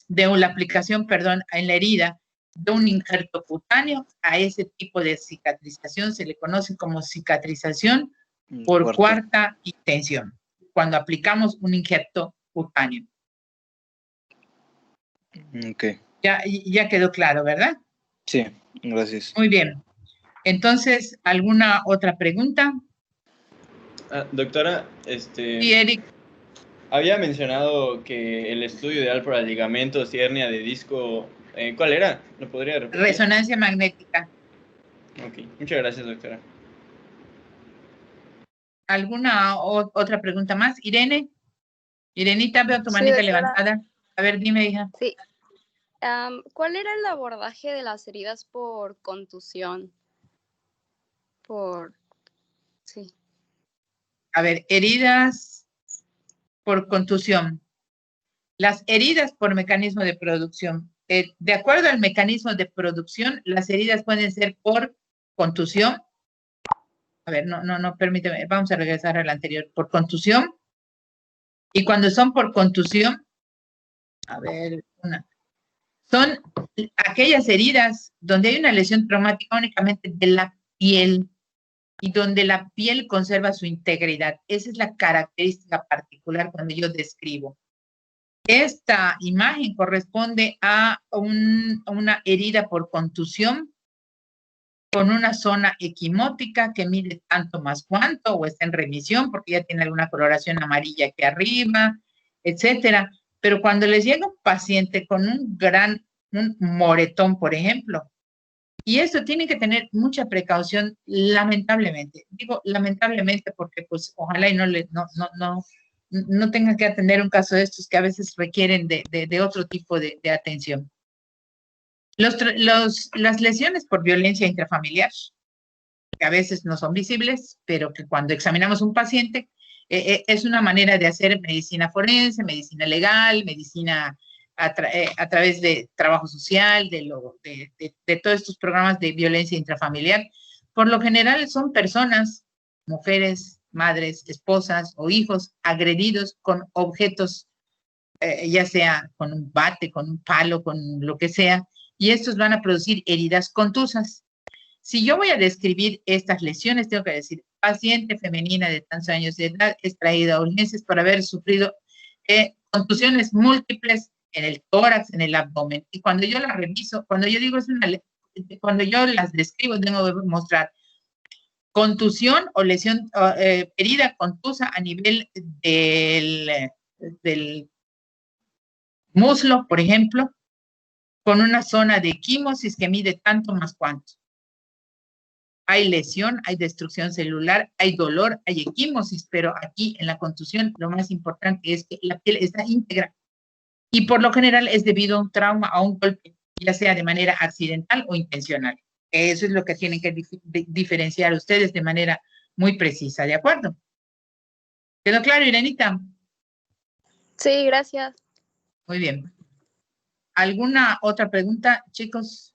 la aplicación, en la herida, de un injerto cutáneo. A ese tipo de cicatrización se le conoce como cicatrización por cuarta intención, cuando aplicamos un injerto cutáneo. Ok. Ya quedó claro, ¿verdad? Sí, gracias. Muy bien. Entonces, ¿alguna otra pregunta? Doctora, Sí, Eric. Había mencionado que el estudio ideal para ligamentos y hernia de disco, ¿cuál era? ¿Lo podría repetir? Resonancia magnética. Ok, muchas gracias, doctora. ¿Alguna otra pregunta más? Irene. Irenita, veo tu manita levantada. A ver, dime, hija. Sí. ¿Cuál era el abordaje de las heridas por contusión? Sí. A ver, heridas por contusión. Las heridas por mecanismo de producción. De acuerdo al mecanismo de producción, las heridas pueden ser por contusión. A ver, no, permíteme, vamos a regresar al anterior. Por contusión. Y cuando son por contusión, a ver, son aquellas heridas donde hay una lesión traumática únicamente de la piel y donde la piel conserva su integridad. Esa es la característica particular cuando yo describo. Esta imagen corresponde a una herida por contusión con una zona equimótica que mide tanto más cuanto o está en remisión porque ya tiene alguna coloración amarilla aquí arriba, etcétera. Pero cuando les llega un paciente con un moretón, por ejemplo, Y esto tiene que tener mucha precaución, lamentablemente. Digo lamentablemente porque pues ojalá y no tengan que atender un caso de estos que a veces requieren de otro tipo de atención. Las lesiones por violencia intrafamiliar, que a veces no son visibles, pero que cuando examinamos un paciente, es una manera de hacer medicina forense, medicina legal, medicina a través de trabajo social, de todos estos programas de violencia intrafamiliar. Por lo general son personas, mujeres, madres, esposas o hijos agredidos con objetos, ya sea con un bate, con un palo, con lo que sea, y estos van a producir heridas contusas. Si yo voy a describir estas lesiones, tengo que decir, paciente femenina de tantos años de edad es traída a urgencias por haber sufrido contusiones múltiples en el tórax, en el abdomen. Y cuando yo la reviso, cuando yo digo cuando yo las describo, tengo que mostrar contusión o lesión, herida contusa a nivel del muslo, por ejemplo, con una zona de equimosis que mide tanto más cuanto. Hay lesión, hay destrucción celular, hay dolor, hay equimosis, pero aquí en la contusión lo más importante es que la piel está íntegra y por lo general es debido a un trauma, a un golpe, ya sea de manera accidental o intencional. Eso es lo que tienen que diferenciar ustedes de manera muy precisa, ¿de acuerdo? ¿Quedó claro, Irenita? Sí, gracias. Muy bien. ¿Alguna otra pregunta, chicos?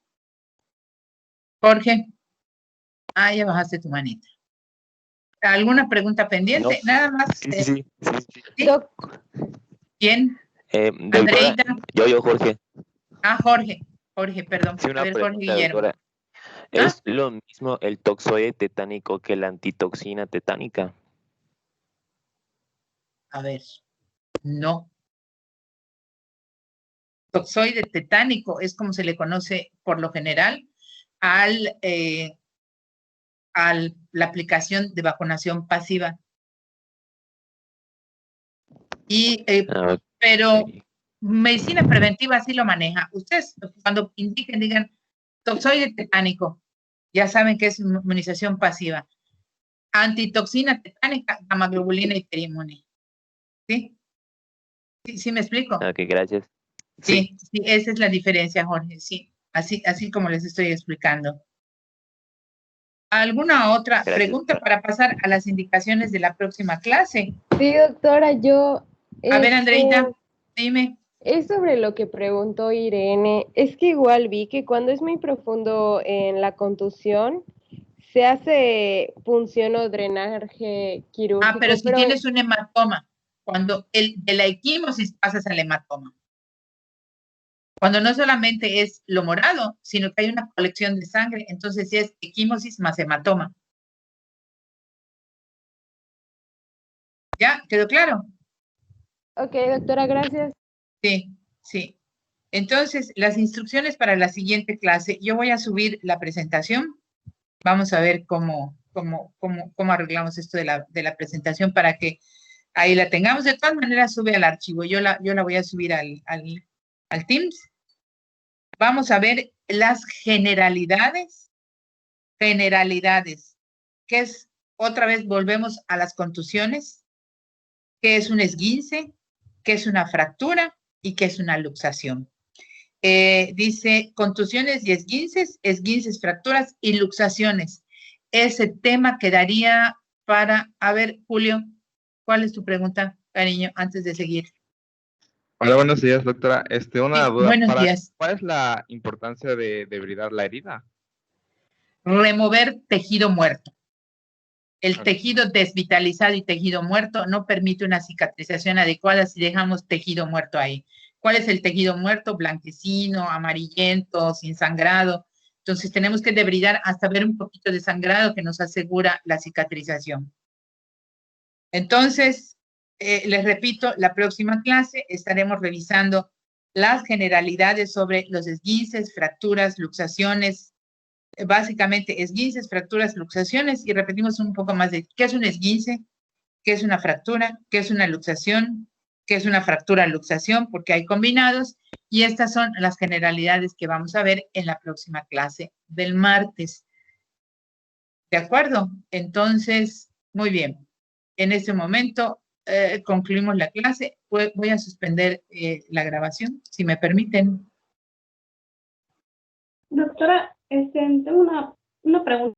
Jorge. Ah, ya bajaste tu manita. ¿Alguna pregunta pendiente? No. Nada más. Sí. ¿Sí? ¿Quién? Andreita. Yo, Jorge. Ah, Jorge, perdón. Sí, una Jorge Guillermo. Doctora. ¿Es lo mismo el toxoide tetánico que la antitoxina tetánica? A ver, no. Toxoide tetánico es como se le conoce por lo general a la aplicación de vacunación pasiva. Pero medicina preventiva sí lo maneja. Ustedes cuando indiquen, digan toxoide tetánico, ya saben que es inmunización pasiva. Antitoxina tetánica, gamaglobulina y perimune. ¿Sí? ¿Sí me explico? Ok, gracias. Sí, esa es la diferencia, Jorge, sí. Así como les estoy explicando. ¿Alguna otra pregunta para pasar a las indicaciones de la próxima clase? Sí, doctora, yo... A ver, Andreita, dime. Es sobre lo que preguntó Irene. Es que igual vi que cuando es muy profundo en la contusión, se hace punción o drenaje quirúrgico. Ah, pero si tienes un hematoma, cuando de la equimosis pasas al hematoma. Cuando no solamente es lo morado, sino que hay una colección de sangre, entonces sí es equimosis más hematoma. ¿Ya? ¿Quedó claro? Ok, doctora, gracias. Sí. Entonces, las instrucciones para la siguiente clase, yo voy a subir la presentación. Vamos a ver cómo arreglamos esto de la presentación para que ahí la tengamos. De todas maneras, sube al archivo. Yo la voy a subir al Teams. Vamos a ver las generalidades. ¿Qué es? Otra vez volvemos a las contusiones. ¿Qué es un esguince? ¿Qué es una fractura? ¿Y qué es una luxación? Dice contusiones y esguinces, fracturas y luxaciones. Ese tema quedaría para... A ver, Julio, ¿cuál es tu pregunta, cariño, antes de seguir? Hola, buenos días, doctora. Una duda. Buenos días. ¿Cuál es la importancia de debridar la herida? Remover tejido muerto. El tejido desvitalizado y tejido muerto no permite una cicatrización adecuada si dejamos tejido muerto ahí. ¿Cuál es el tejido muerto? Blanquecino, amarillento, sin sangrado. Entonces tenemos que debridar hasta ver un poquito de sangrado que nos asegura la cicatrización. Entonces, les repito, la próxima clase estaremos revisando las generalidades sobre los esguinces, fracturas, luxaciones, básicamente esguinces, fracturas, luxaciones, y repetimos un poco más de qué es un esguince, qué es una fractura, qué es una luxación, que es una fractura luxación porque hay combinados, y estas son las generalidades que vamos a ver en la próxima clase del martes. ¿De acuerdo? Entonces, muy bien. En este momento concluimos la clase. Voy a suspender la grabación, si me permiten. Doctora, tengo una pregunta.